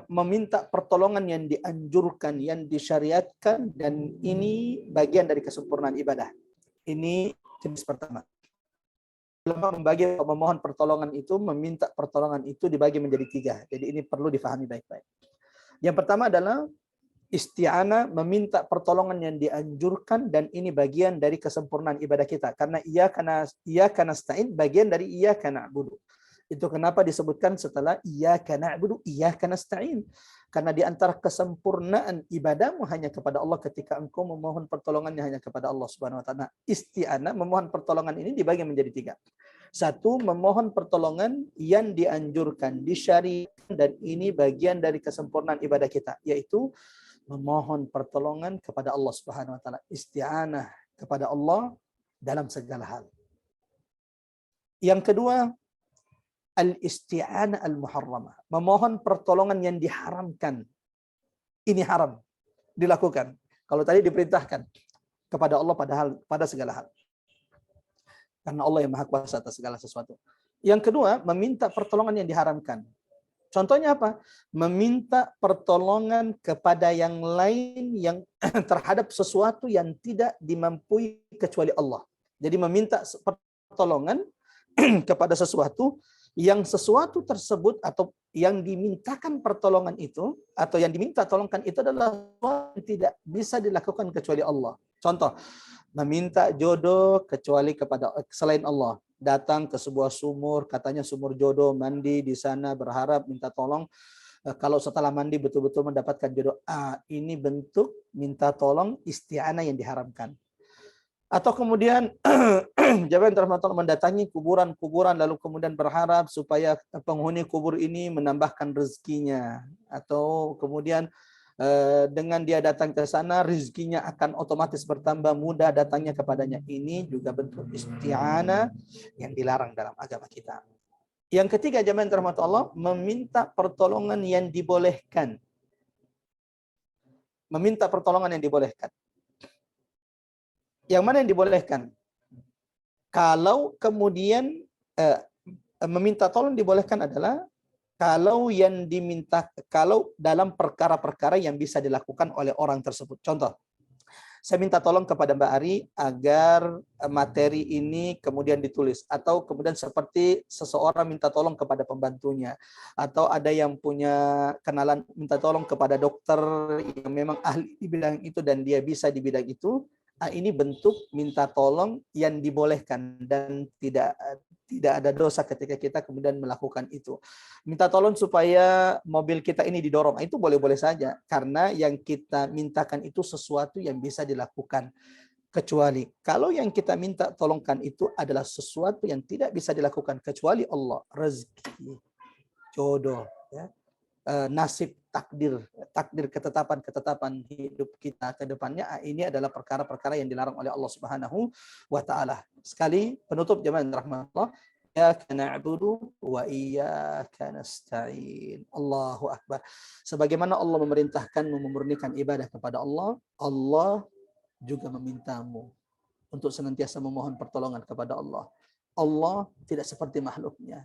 Speaker 1: Meminta pertolongan yang dianjurkan, yang disyariatkan, dan ini bagian dari kesempurnaan ibadah. Ini jenis pertama. Ulama membagi bahwa memohon pertolongan itu, meminta pertolongan itu dibagi menjadi tiga. Jadi ini perlu difahami baik-baik. Yang pertama adalah isti'anah, meminta pertolongan yang dianjurkan, dan ini bagian dari kesempurnaan ibadah kita. Karena iyyaka nasta'in bagian dari iyyaka na'budu. Itu kenapa disebutkan setelah iyyaka na'budu, iyyaka nasta'in. Karena di antara kesempurnaan ibadahmu hanya kepada Allah ketika engkau memohon pertolongannya hanya kepada Allah Subhanahu wa taala. Isti'anah, memohon pertolongan ini dibagi menjadi tiga. Satu, memohon pertolongan yang dianjurkan, disyariatkan, dan ini bagian dari kesempurnaan ibadah kita, yaitu memohon pertolongan kepada Allah Subhanahu wa taala, isti'anah kepada Allah dalam segala hal. Yang kedua, al-isti'anah al-muharramah, memohon pertolongan yang diharamkan. Ini haram dilakukan. Kalau tadi diperintahkan kepada Allah pada segala hal. Karena Allah yang Maha Kuasa atas segala sesuatu. Yang kedua, meminta pertolongan yang diharamkan. Contohnya apa? Meminta pertolongan kepada yang lain yang terhadap sesuatu yang tidak dimampui kecuali Allah. Jadi meminta pertolongan kepada sesuatu yang sesuatu tersebut atau yang dimintakan pertolongan itu atau yang diminta tolongkan itu adalah sesuatu yang tidak bisa dilakukan kecuali Allah. Contoh, meminta jodoh kecuali kepada selain Allah. Datang ke sebuah sumur, katanya sumur jodoh, mandi di sana, berharap minta tolong. Kalau setelah mandi betul-betul mendapatkan jodoh, ini bentuk minta tolong isti'anah yang diharamkan. Atau kemudian jabatan rahmatullah mendatangi kuburan-kuburan lalu kemudian berharap supaya penghuni kubur ini menambahkan rezekinya, atau kemudian dengan dia datang ke sana rezekinya akan otomatis bertambah, mudah datangnya kepadanya. Ini juga bentuk isti'anah yang dilarang dalam agama kita. Yang ketiga jamaah rahmatullah, meminta pertolongan yang dibolehkan. Meminta pertolongan yang dibolehkan. Yang mana yang dibolehkan? Kalau kemudian meminta tolong dibolehkan adalah kalau yang diminta, kalau dalam perkara-perkara yang bisa dilakukan oleh orang tersebut. Contoh, saya minta tolong kepada Mbak Ari agar materi ini kemudian ditulis, atau kemudian seperti seseorang minta tolong kepada pembantunya, atau ada yang punya kenalan minta tolong kepada dokter yang memang ahli di bidang itu dan dia bisa di bidang itu. Ini bentuk minta tolong yang dibolehkan dan tidak ada dosa ketika kita kemudian melakukan itu. Minta tolong supaya mobil kita ini didorong, itu boleh-boleh saja, karena yang kita mintakan itu sesuatu yang bisa dilakukan. Kecuali kalau yang kita minta tolongkan itu adalah sesuatu yang tidak bisa dilakukan kecuali Allah, rezeki, jodoh, ya, nasib, takdir, ketetapan hidup kita ke depannya. Ini adalah perkara-perkara yang dilarang oleh Allah Subhanahu wa taala. Sekali penutup jemaah rahmatullah, iyyaka na'budu wa iyyaka nasta'in. Allahu akbar. Sebagaimana Allah memerintahkanmu memurnikan ibadah kepada Allah, Allah juga memintamu untuk senantiasa memohon pertolongan kepada Allah. Allah tidak seperti makhluknya.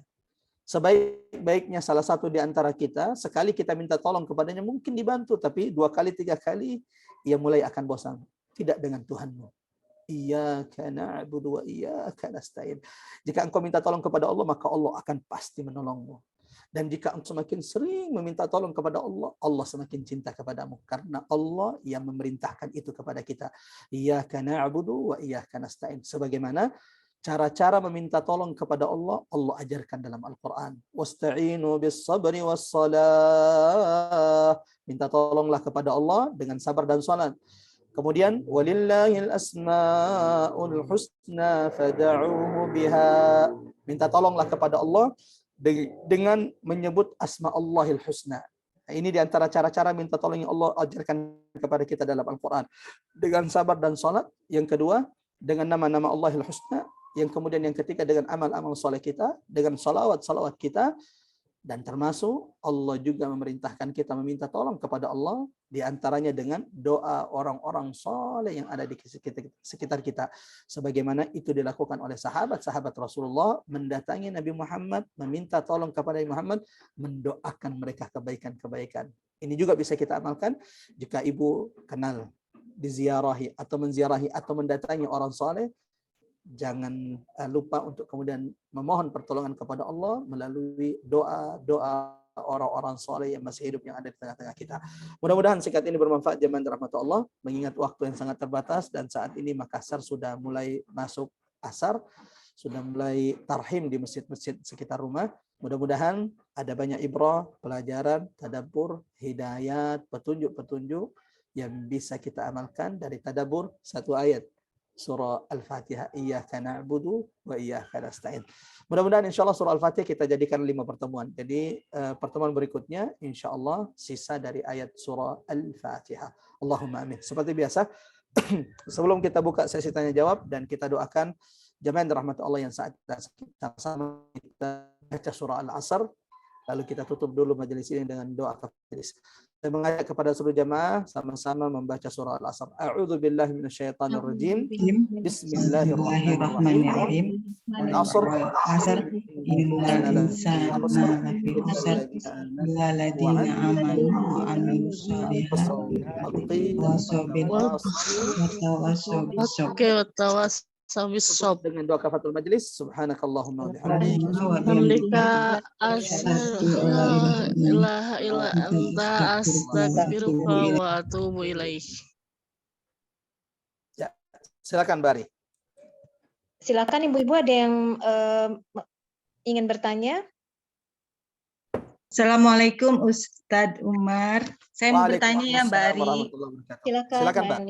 Speaker 1: Sebaik-baiknya salah satu di antara kita, sekali kita minta tolong kepadanya mungkin dibantu, tapi 2 kali 3 kali ia mulai akan bosan. Tidak dengan Tuhanmu. Iyyaka na'budu wa iyyaka nasta'in. Jika engkau minta tolong kepada Allah, maka Allah akan pasti menolongmu. Dan jika engkau semakin sering meminta tolong kepada Allah, Allah semakin cinta kepadamu, karena Allah yang memerintahkan itu kepada kita. Iyyaka na'budu wa iyyaka nasta'in. Sebagaimana cara-cara meminta tolong kepada Allah, Allah ajarkan dalam Al-Quran. Wasta'inu bis sabri was salah. Minta tolonglah kepada Allah dengan sabar dan salat. Kemudian walillahil asmaul husna fad'uhu biha. Minta tolonglah kepada Allah dengan menyebut asma Allahil husna. Ini di antara cara-cara minta tolong yang Allah ajarkan kepada kita dalam Al-Quran. Dengan sabar dan salat. Yang kedua, dengan nama-nama Allahil husna. Yang kemudian yang ketiga dengan amal-amal soleh kita, dengan salawat-salawat kita, dan termasuk Allah juga memerintahkan kita meminta tolong kepada Allah, di antaranya dengan doa orang-orang soleh yang ada di sekitar kita, sebagaimana itu dilakukan oleh sahabat-sahabat Rasulullah mendatangi Nabi Muhammad, meminta tolong kepada Nabi Muhammad, mendoakan mereka kebaikan-kebaikan. Ini juga bisa kita amalkan jika ibu kenal, diziarahi atau menziarahi atau mendatangi orang soleh. Jangan lupa untuk kemudian memohon pertolongan kepada Allah melalui doa-doa orang-orang soleh yang masih hidup yang ada di tengah-tengah kita. Mudah-mudahan singkat ini bermanfaat jemaah rahmat Allah, mengingat waktu yang sangat terbatas dan saat ini Makassar sudah mulai masuk asar, sudah mulai tarhim di masjid-masjid sekitar rumah. Mudah-mudahan ada banyak ibrah, pelajaran, tadabbur, hidayat, petunjuk-petunjuk yang bisa kita amalkan dari tadabbur satu ayat surah Al-Fatihah, iyyaka na'budu wa iyyaka nasta'in. Mudah-mudahan insyaallah surah Al-Fatihah kita jadikan 5 pertemuan. Jadi pertemuan berikutnya insyaallah sisa dari ayat surah Al-Fatihah. Allahumma amin. Seperti biasa, sebelum kita buka sesi tanya jawab dan kita doakan jemaah rahmat Allah yang saat kita sama kita baca surah Al-Asr, lalu kita tutup dulu majelis ini dengan doa kafaris. Saya mengajak kepada seluruh jamaah sama-sama membaca surah Al-Asr. A'udzu billahi minasyaitonir rajim. Bismillahirrahmanirrahim. Al-Asr.
Speaker 3: Innal insana lafi khusr illa alladziina aamanu wa 'amilus shalihati wa tawassaw bis sabr.
Speaker 1: Dengan doa kafatul majlis, subhanakallahumma wa
Speaker 4: bihamdika asyhadu an la ilaha illa anta astaghfiruka wa atubu ilaik.
Speaker 1: Ya, silakan Bari.
Speaker 2: Silakan ibu-ibu, ada yang ingin bertanya?
Speaker 3: Assalamualaikum Ustadz Umar. Saya mau bertanya ya Mbak Ari.
Speaker 2: Silakan
Speaker 1: Mbak.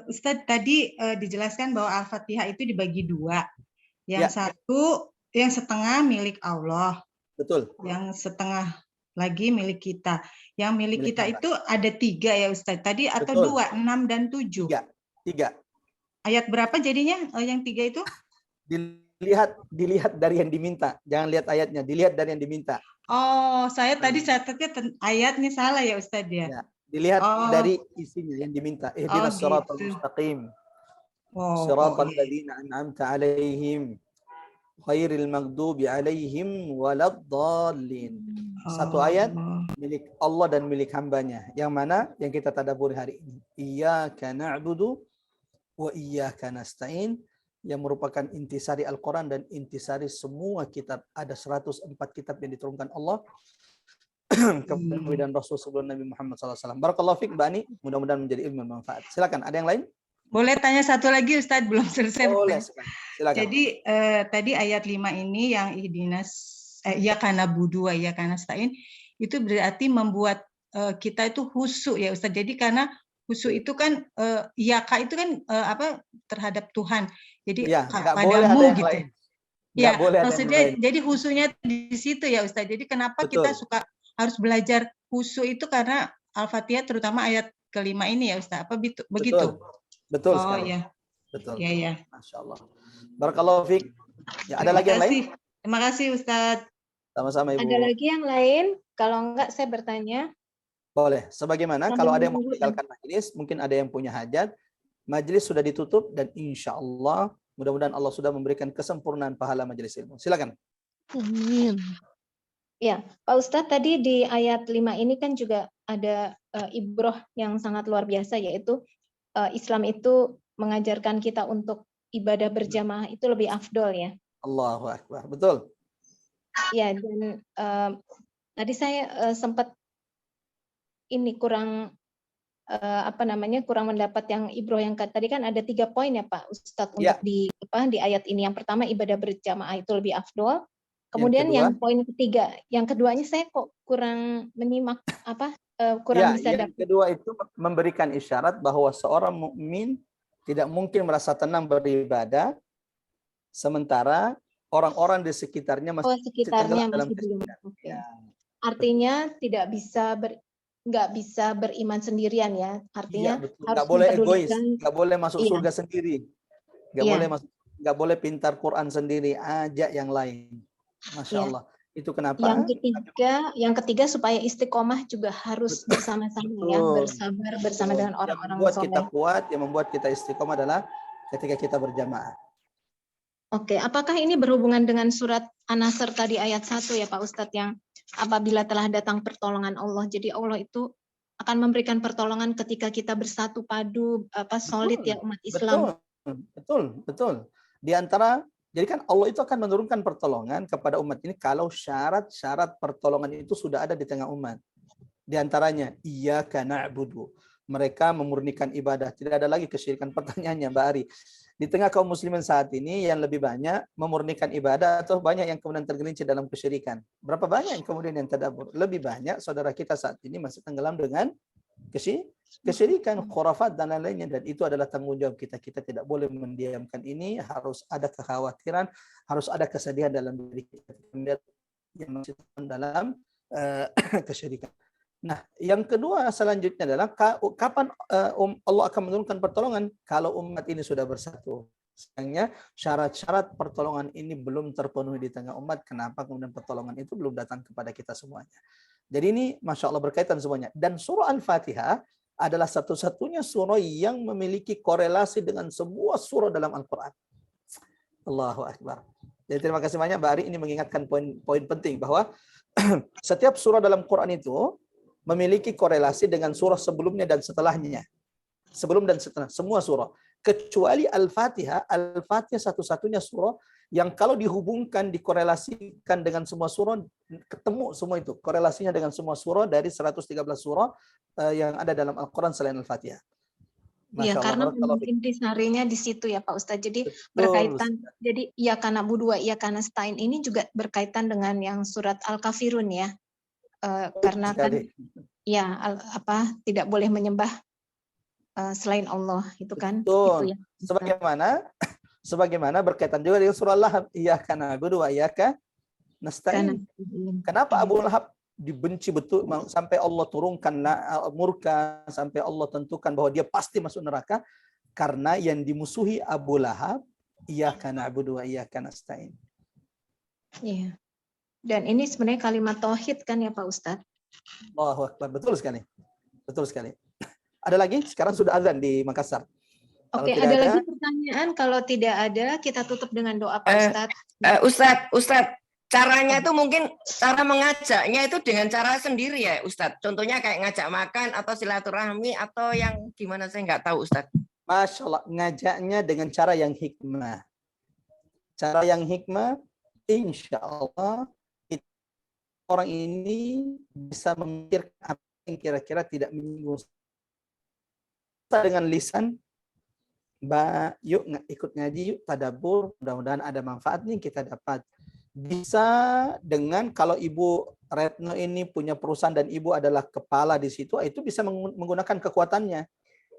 Speaker 3: Ustadz tadi dijelaskan bahwa Al-Fatihah itu dibagi 2. Yang satu, yang setengah milik Allah.
Speaker 1: Betul.
Speaker 3: Yang setengah lagi milik kita. Yang milik kita itu ada 3 ya Ustadz. Tadi atau
Speaker 1: Betul.
Speaker 3: 2, 6 dan 7.
Speaker 1: 3.
Speaker 3: Ayat berapa jadinya yang 3 itu?
Speaker 1: Dilihat dari yang diminta. Jangan lihat ayatnya, dilihat dari yang diminta.
Speaker 3: Oh, saya tadi catatnya ayatnya salah ya Ustadz ya.
Speaker 1: Dilihat dari isinya yang diminta. Ihdinas siratal mustaqim. Siratal ladzina an'amta 'alaihim. ghairil maghdubi alaihim waladdallin. Satu ayat milik Allah dan milik hambanya. Yang mana? Yang kita tadabburi hari ini. Iyyaka na'budu wa iyyaka nasta'in, yang merupakan intisari Al-Quran dan intisari semua kitab. Ada 104 kitab yang diturunkan Allah kepada Nabi dan Rasul sebelum Nabi Muhammad SAW. Barakallahu fiik Mbak Ani, mudah-mudahan menjadi ilmu bermanfaat. Silakan, ada yang lain?
Speaker 3: Boleh tanya satu lagi Ustadz, belum selesai.
Speaker 1: Boleh, silakan.
Speaker 3: Jadi tadi ayat 5 ini yang iyyaka na'budu wa iyyaka nasta'in itu berarti membuat kita itu khusyuk ya Ustadz. Jadi karena khusyuk itu kan iyyaka itu kan terhadap Tuhan. Jadi
Speaker 1: ya,
Speaker 3: padamu gitu.
Speaker 1: Lain.
Speaker 3: Ya, maksudnya jadi khusyuknya di situ ya Ustadz. Jadi kenapa kita suka harus belajar khusyuk itu karena Al-Fatihah terutama ayat kelima ini ya Ustadz. Apa begitu?
Speaker 1: Betul
Speaker 3: oh
Speaker 1: sekali.
Speaker 3: Ya.
Speaker 1: Betul.
Speaker 3: Ya.
Speaker 1: Masya Allah. Barakallahu fiik. Ya, ada lagi yang lain?
Speaker 3: Terima kasih Ustadz.
Speaker 1: Sama-sama Ibu.
Speaker 2: Ada lagi yang lain? Kalau enggak saya bertanya.
Speaker 1: Boleh. Sebagaimana kalau ada yang mau meninggalkan majelis, mungkin ada yang punya hajat, majelis sudah ditutup dan insya Allah mudah-mudahan Allah sudah memberikan kesempurnaan pahala majelis ilmu. Silakan.
Speaker 4: Amin.
Speaker 2: Ya, Pak Ustadz tadi di ayat 5 ini kan juga ada ibroh yang sangat luar biasa, yaitu Islam itu mengajarkan kita untuk ibadah berjamaah itu lebih afdol ya.
Speaker 1: Allahu Akbar. Betul.
Speaker 2: Ya, dan tadi saya sempat ini kurang kurang mendapat yang ibroh yang tadi kan ada 3 poin ya Pak Ustadz untuk di ayat ini. Yang pertama ibadah berjamaah itu lebih afdol. Kemudian yang poin ketiga, yang keduanya saya kok kurang menyimak kurang bisa dapat.
Speaker 1: Yang kedua itu memberikan isyarat bahwa seorang mukmin tidak mungkin merasa tenang beribadah sementara orang-orang di sekitarnya masih
Speaker 2: belum. Okay. Artinya nggak bisa beriman sendirian ya. Artinya harus
Speaker 1: nggak boleh egois, nggak boleh masuk surga sendiri, nggak boleh pintar Quran sendiri, ajak yang lain. Masya Allah. Itu kenapa?
Speaker 2: Yang ketiga supaya istiqomah juga harus bersama-sama ya, bersabar bersama dengan orang-orang
Speaker 1: soleh. Yang membuat kita kuat, yang membuat kita istiqomah adalah ketika kita berjamaah.
Speaker 2: Oke, apakah ini berhubungan dengan surat An-Nasr tadi ayat 1 ya Pak Ustadz, yang apabila telah datang pertolongan Allah. Jadi Allah itu akan memberikan pertolongan ketika kita bersatu padu, solid ya umat Islam.
Speaker 1: Betul. Di antara jadi kan Allah itu akan menurunkan pertolongan kepada umat ini kalau syarat-syarat pertolongan itu sudah ada di tengah umat. Di antaranya, iyyaka na'budu. Mereka memurnikan ibadah. Tidak ada lagi kesyirikan. Pertanyaannya Mbak Ari, di tengah kaum muslimin saat ini yang lebih banyak memurnikan ibadah atau banyak yang kemudian tergelincir dalam kesyirikan? Berapa banyak yang kemudian yang tadabbur? Lebih banyak saudara kita saat ini masih tenggelam dengan kesyirikan, khurafat dan lain-lainnya, dan itu adalah tanggung jawab kita. Kita tidak boleh mendiamkan ini, harus ada kekhawatiran, harus ada kesedihan dalam diri kita yang masih dalam kesyirikan. Nah, yang kedua selanjutnya adalah kapan Allah akan menurunkan pertolongan? Kalau umat ini sudah bersatu. Sayangnya syarat-syarat pertolongan ini belum terpenuhi di tengah umat. Kenapa kemudian pertolongan itu belum datang kepada kita semuanya? Jadi ini Masya Allah berkaitan semuanya. Dan surah Al-Fatihah adalah satu-satunya surah yang memiliki korelasi dengan semua surah dalam Al-Quran. Allahu Akbar. Jadi terima kasih banyak Mbak Ari, ini mengingatkan poin penting bahwa setiap surah dalam Quran itu memiliki korelasi dengan surah sebelumnya dan setelahnya. Sebelum dan setelah, semua surah. Kecuali Al-Fatihah. Al-Fatihah satu-satunya surah yang kalau dihubungkan, dikorelasikan dengan semua surah, ketemu semua itu. Korelasinya dengan semua surah dari 113 surah yang ada dalam Al-Quran selain Al-Fatihah.
Speaker 2: Iya, karena intisarinya di situ ya Pak Ustadz. Jadi berkaitan, jadi iyyaka na'budu wa iyyaka nasta'in ini juga berkaitan dengan yang surat Al-Kafirun ya. Karena kan tidak boleh menyembah selain Allah, itu kan. Itu ya.
Speaker 1: Sebagaimana berkaitan juga dengan surah Lahab, iyyaka na'budu wa iyyaka nasta'in. Kenapa Abu Lahab dibenci betul sampai Allah turunkan murka, sampai Allah tentukan bahwa dia pasti masuk neraka? Karena yang dimusuhi Abu Lahab iyyaka na'budu wa iyyaka nasta'in.
Speaker 2: Iya. Dan ini sebenarnya kalimat tauhid kan ya Pak Ustadz?
Speaker 1: Allahu Akbar. Betul sekali. Betul sekali. Ada lagi? Sekarang sudah azan di Makassar. Kalau
Speaker 2: Oke,
Speaker 1: tidak
Speaker 2: ada
Speaker 1: ada,
Speaker 2: lagi pertanyaan? Kalau tidak ada, kita tutup dengan doa Pak Ustadz.
Speaker 5: Ustadz, caranya itu mungkin cara mengajaknya itu dengan cara sendiri ya Ustadz. Contohnya kayak ngajak makan atau silaturahmi atau yang gimana saya nggak tahu Ustadz.
Speaker 1: Masya Allah, ngajaknya dengan cara yang hikmah. Cara yang hikmah, insya Allah orang ini bisa memikirkan apa yang kira-kira tidak menyinggung. Dengan lisan, yuk ikut ngaji, yuk tadabbur, mudah-mudahan ada manfaat nih kita dapat. Bisa dengan kalau Ibu Retno ini punya perusahaan dan Ibu adalah kepala di situ, itu bisa menggunakan kekuatannya.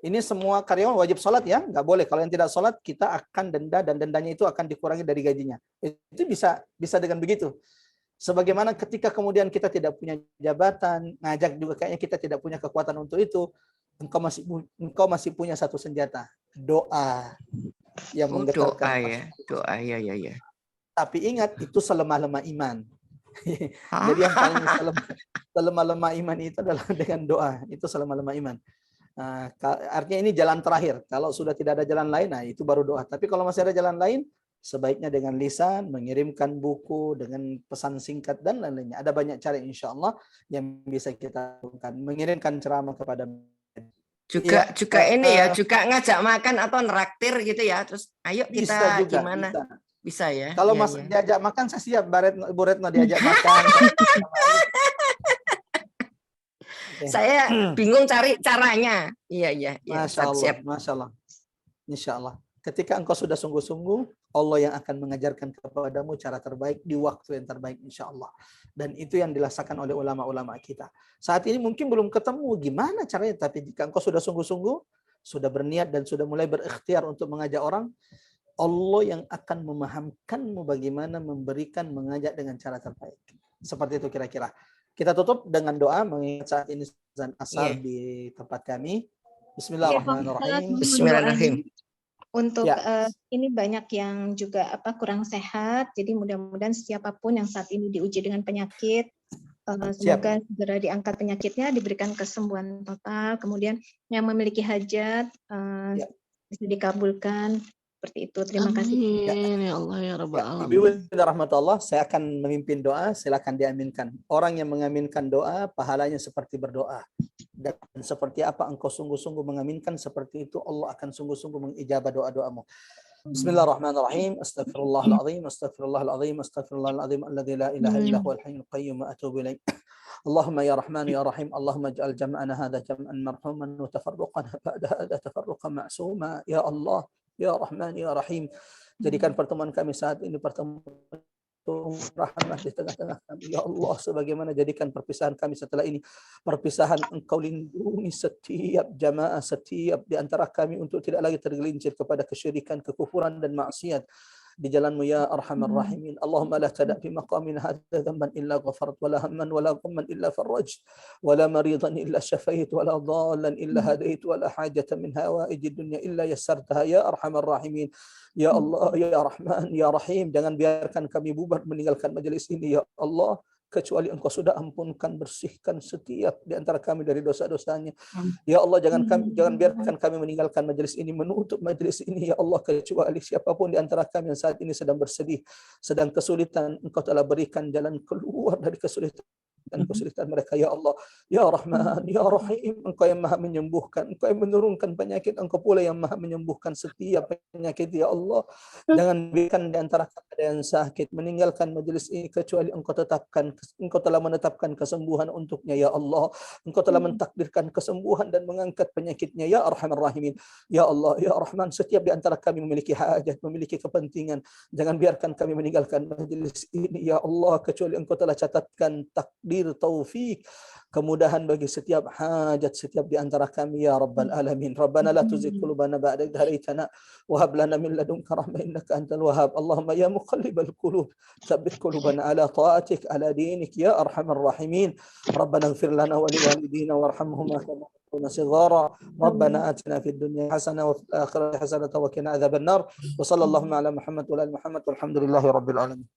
Speaker 1: Ini semua karyawan wajib sholat ya, nggak boleh. Kalau yang tidak sholat, kita akan denda dan dendanya itu akan dikurangi dari gajinya. Itu bisa dengan begitu. Sebagaimana ketika kemudian kita tidak punya jabatan, ngajak juga kayaknya kita tidak punya kekuatan untuk itu, engkau masih punya satu senjata, doa yang menggetarkan.
Speaker 5: Doa ya.
Speaker 1: Tapi ingat, itu selemah-lemah iman. Jadi yang paling selemah-lemah iman itu adalah dengan doa. Itu selemah-lemah iman. Nah, artinya ini jalan terakhir. Kalau sudah tidak ada jalan lain, nah itu baru doa. Tapi kalau masih ada jalan lain, sebaiknya dengan lisan, mengirimkan buku, dengan pesan singkat, dan lain-lainnya. Ada banyak cara insya Allah yang bisa kita lakukan. Mengirimkan ceramah kepada
Speaker 5: juga ini ya, juga ngajak makan atau neraktir gitu ya. Terus ayo kita juga, gimana? Bisa ya.
Speaker 1: Kalau Mas diajak makan, saya siap. Bu Retno diajak makan.
Speaker 5: Saya bingung cari caranya. Iya.
Speaker 1: Masya Allah. Insya Allah. Ketika engkau sudah sungguh-sungguh, Allah yang akan mengajarkan kepadamu cara terbaik di waktu yang terbaik insya Allah. Dan itu yang dilaksanakan oleh ulama-ulama kita. Saat ini mungkin belum ketemu gimana caranya, tapi jika engkau sudah sungguh-sungguh, sudah berniat dan sudah mulai berikhtiar untuk mengajak orang, Allah yang akan memahamkanmu bagaimana memberikan, mengajak dengan cara terbaik. Seperti itu kira-kira. Kita tutup dengan doa mengingat saat ini azan asar di tempat kami. Bismillahirrahmanirrahim.
Speaker 5: Bismillahirrahmanirrahim.
Speaker 2: Untuk ini banyak yang juga kurang sehat, jadi mudah-mudahan siapapun yang saat ini diuji dengan penyakit, semoga segera diangkat penyakitnya, diberikan kesembuhan total. Kemudian yang memiliki hajat bisa dikabulkan. Seperti itu. Terima kasih.
Speaker 4: Amin ya Allah ya Rabbal Alamin.
Speaker 1: Ibu rahmatullah, saya akan memimpin doa, silakan diaminkan. Orang yang mengaminkan doa, pahalanya seperti berdoa. Dan seperti apa engkau sungguh-sungguh mengaminkan, seperti itu Allah akan sungguh-sungguh mengijabah doa-doamu. Bismillahirrahmanirrahim. Astaghfirullahaladzim, astaghfirullahaladzim, astaghfirullahaladzim, alladzi la ilaha illa huwal hayyul qayyum wa atubu ilaih. اللهم يا رحمن يا رحيم اللهم اجعل جمعنا هذا جمعا مرحوما وتفرقنا بعد هذا تفرقا معصوما يا الله ya Rahman ya Rahim. Jadikan pertemuan kami saat ini pertemuan rahmat di tengah-tengah kami ya Allah, sebagaimana jadikan perpisahan kami setelah ini perpisahan engkau lindungi setiap jamaah, setiap di antara kami untuk tidak lagi tergelincir kepada kesyirikan, kekufuran dan maksiat di jalanmu ya Arhamar Rahimin. Allahumma la tada' fi maqamina hadza dhanban illa ghafart wa la hamman wa la ghamman illa farajt wa la maridan illa shafait wa la dhallan illa hadait wa la hajatan min hawaijid dunya illa yassartaha ya Arhamar Rahimin. Ya Allah ya Rahman ya Rahim, jangan biarkan kami bubar meninggalkan majelis ini ya Allah, kecuali engkau sudah ampunkan, bersihkan setiap di antara kami dari dosa-dosanya. Ya Allah, jangan biarkan kami meninggalkan majelis ini, menutup majelis ini ya Allah, kecuali siapapun di antara kami yang saat ini sedang bersedih, sedang kesulitan, engkau telah berikan jalan keluar dari kesulitan mereka ya Allah. Ya Rahman ya Rahim, engkau yang maha menyembuhkan, engkau yang menurunkan penyakit, engkau pula yang maha menyembuhkan setiap penyakit ya Allah. Jangan biarkan di antara kami ada yang sakit meninggalkan majelis ini, kecuali engkau telah menetapkan kesembuhan untuknya ya Allah. Engkau telah mentakdirkan kesembuhan dan mengangkat penyakitnya ya Arhamar Rahimin. Ya Allah ya Rahman, setiap di antara kami memiliki hajat, memiliki kepentingan, jangan biarkan kami meninggalkan majelis ini ya Allah, kecuali engkau telah catatkan takdir, taufik, kemudahan bagi setiap hajat setiap di antara kami ya Rabbal Alamin. Rabbana la tuzigh qulubana ba'da idh hadaytana wa hab lana min ladunka rahmah innaka antal wahhab. Allahumma ya muqallibal qulub tsabbit qulubana ala ta'atik ala dinik ya Arhamar Rahimin. Rabbana ighfir lana wa liwalidina warhamhuma kama rabbayana shighara. Rabbana atina fid dunya hasanah wa fil akhirati hasanah wa qina adzaban nar. Wa sallallahu ala Muhammad wa ala Muhammad walhamdulillahi rabbil alamin.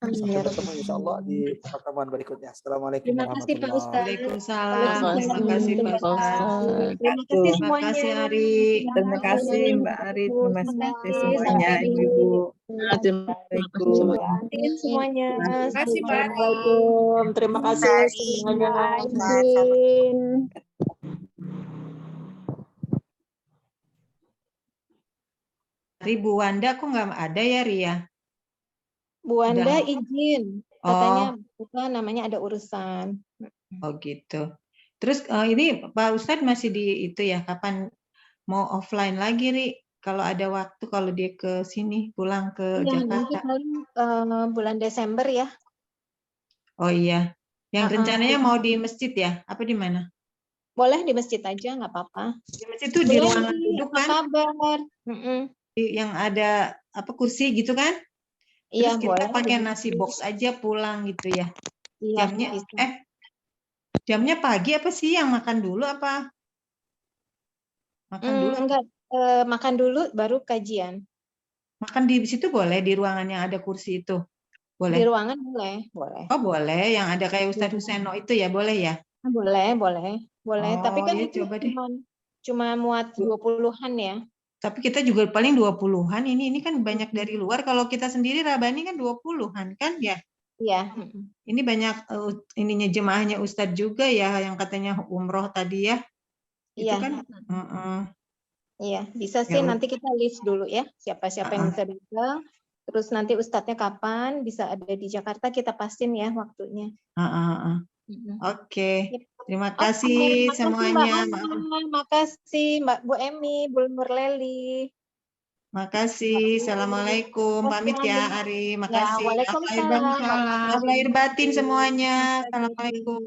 Speaker 2: Amin
Speaker 1: Sampai
Speaker 2: ya
Speaker 1: bertemu
Speaker 2: Rabbal
Speaker 1: insya Allah di
Speaker 2: Alamin.
Speaker 1: pertemuan berikutnya. Assalamualaikum
Speaker 2: Terima kasih Pak
Speaker 1: warahmatullahi
Speaker 2: Ustadz.
Speaker 3: Waalaikumsalam.
Speaker 4: Terima
Speaker 3: Terima kasih
Speaker 4: kasih,
Speaker 3: Pak
Speaker 4: Pak
Speaker 3: Ustadz.
Speaker 4: Ustadz.
Speaker 2: Terima kasih
Speaker 3: Terima
Speaker 2: semuanya.
Speaker 3: kasih Ari.
Speaker 6: Terima kasih Mbak Ari, terima
Speaker 2: Terima
Speaker 6: kasih
Speaker 2: kasih.
Speaker 6: semuanya
Speaker 2: Sampai di
Speaker 6: Ibu.
Speaker 4: Terima kasih
Speaker 6: Assalamualaikum.
Speaker 4: semuanya.
Speaker 2: semuanya.
Speaker 5: Terima kasih Pak Ari.
Speaker 6: Assalamualaikum. Terima kasih semuanya.
Speaker 2: Izin.
Speaker 3: Ri, Bu Wanda kok nggak ada ya Ria?
Speaker 2: Bu Wanda
Speaker 3: Udah.
Speaker 2: izin. Katanya bukan namanya ada urusan.
Speaker 3: Oh gitu. Terus ini Pak Ustadz masih di itu ya, kapan mau offline lagi Ri? Kalau ada waktu, kalau dia ke sini pulang ke
Speaker 2: Ya, nanti
Speaker 3: Jakarta.
Speaker 2: paling bulan Desember ya.
Speaker 3: Oh iya. Yang rencananya mau di masjid ya? Apa di mana?
Speaker 2: Boleh di masjid aja, nggak apa-apa.
Speaker 3: Di masjid itu di
Speaker 2: Boleh,
Speaker 3: ruangan duduk
Speaker 2: apa
Speaker 3: kan?
Speaker 2: kabar?
Speaker 3: Yang ada apa kursi gitu kan?
Speaker 2: Iya,
Speaker 3: Terus kita
Speaker 2: boleh.
Speaker 3: pakai nasi box aja pulang gitu ya.
Speaker 2: Iya,
Speaker 3: Jamnya
Speaker 2: bisa.
Speaker 3: jamnya pagi apa siang, makan dulu apa? Makan dulu.
Speaker 2: Enggak, makan dulu baru kajian.
Speaker 3: Makan di situ boleh, di ruangan yang ada kursi itu?
Speaker 2: Di
Speaker 3: Boleh?
Speaker 2: ruangan boleh, boleh.
Speaker 3: Oh boleh, yang ada kayak Ustadz Huseno itu ya boleh ya?
Speaker 2: Boleh, boleh. Boleh, tapi
Speaker 3: Oh,
Speaker 2: kan
Speaker 3: ya,
Speaker 2: itu
Speaker 3: coba deh.
Speaker 2: cuma muat 20-an ya.
Speaker 3: Tapi kita juga paling 20-an, ini kan banyak dari luar. Kalau kita sendiri Rabani kan 20-an kan ya?
Speaker 2: Iya.
Speaker 3: Ini banyak ininya jemaahnya Ustadz juga ya, yang katanya umroh tadi ya. Itu
Speaker 2: Iya.
Speaker 3: kan
Speaker 2: Iya, bisa
Speaker 3: Ya
Speaker 2: sih
Speaker 3: udah.
Speaker 2: nanti kita list dulu ya, siapa-siapa yang bisa datang. Terus nanti ustadznya kapan bisa ada di Jakarta, kita pastiin ya waktunya.
Speaker 3: Oke. Terima
Speaker 2: Oke,
Speaker 3: kasih
Speaker 2: makasih
Speaker 3: semuanya.
Speaker 2: Mbak Ana, makasih Mbak Bu Emi, Bu Nurleli.
Speaker 3: Makasih. Assalamualaikum. Pamit ya Ari. Makasih.
Speaker 2: Waalaikumsalam.
Speaker 3: Maaf lahir batin semuanya. Assalamualaikum.